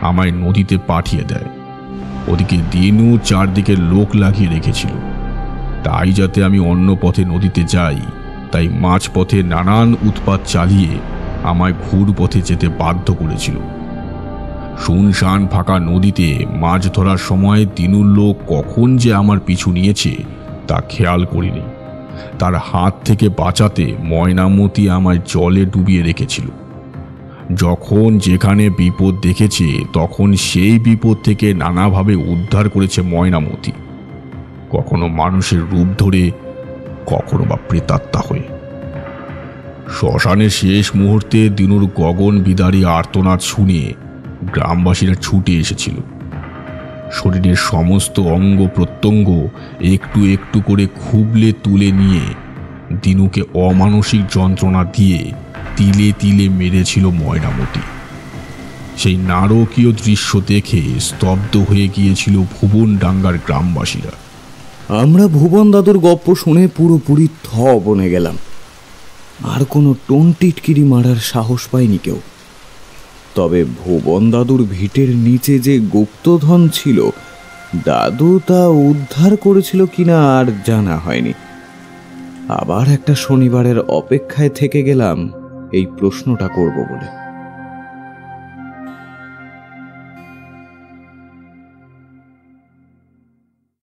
আমায় নদীতে পাঠিয়ে দেয়। ওদিকে দিনু চারদিকে লোক লাগিয়ে রেখেছিল, তাই যাতে আমি অন্য পথে নদীতে যাই, তাই মাছ পথে নানান উৎপাত চালিয়ে আমায় ঘুর পথে যেতে বাধ্য করেছিল। শুনশান ফাঁকা নদীতে মাছ ধরার সময় দিনুর লোক কখন যে আমার পিছু নিয়েছে তা খেয়াল করিনি। তার হাত থেকে বাঁচাতে ময়নামতি আমায় জলে ডুবিয়ে রেখেছিল। যখন যেখানে বিপদ দেখেছে তখন সেই বিপদ থেকে নানাভাবে উদ্ধার করেছে ময়নামতি, কখনো মানুষের রূপ ধরে, কখনো বা প্রেতাত্মা হয়ে। শ্মশানের শেষ মুহূর্তে দিনুর গগন বিদারী আর্তনাদ শুনে গ্রামবাসীরা ছুটে এসেছিল। শরীরের সমস্ত অঙ্গ প্রত্যঙ্গ একটু একটু করে খুবলে তুলে নিয়ে দিনুকে অমানসিক যন্ত্রণা দিয়ে তিলে তিলে মেরেছিল ময়নামতি। সেই নারকীয় দৃশ্য দেখে স্তব্ধ হয়ে গিয়েছিল ভুবনডাঙ্গার গ্রামবাসীরা। আমরা ভুবন দাদুর গপ্প শুনে পুরোপুরি থ বনে গেলাম। আর কোনো টোন টিটকিরি মারার সাহস পায়নি কেউ। তবে ভুবন দাদুর ভিটের নিচে যে গুপ্তধন ছিল, দাদু তা উদ্ধার করেছিল কিনা আর জানা হয়নি। আবার একটা শনিবারের অপেক্ষায় থেকে গেলাম এই প্রশ্নটা করব বলে।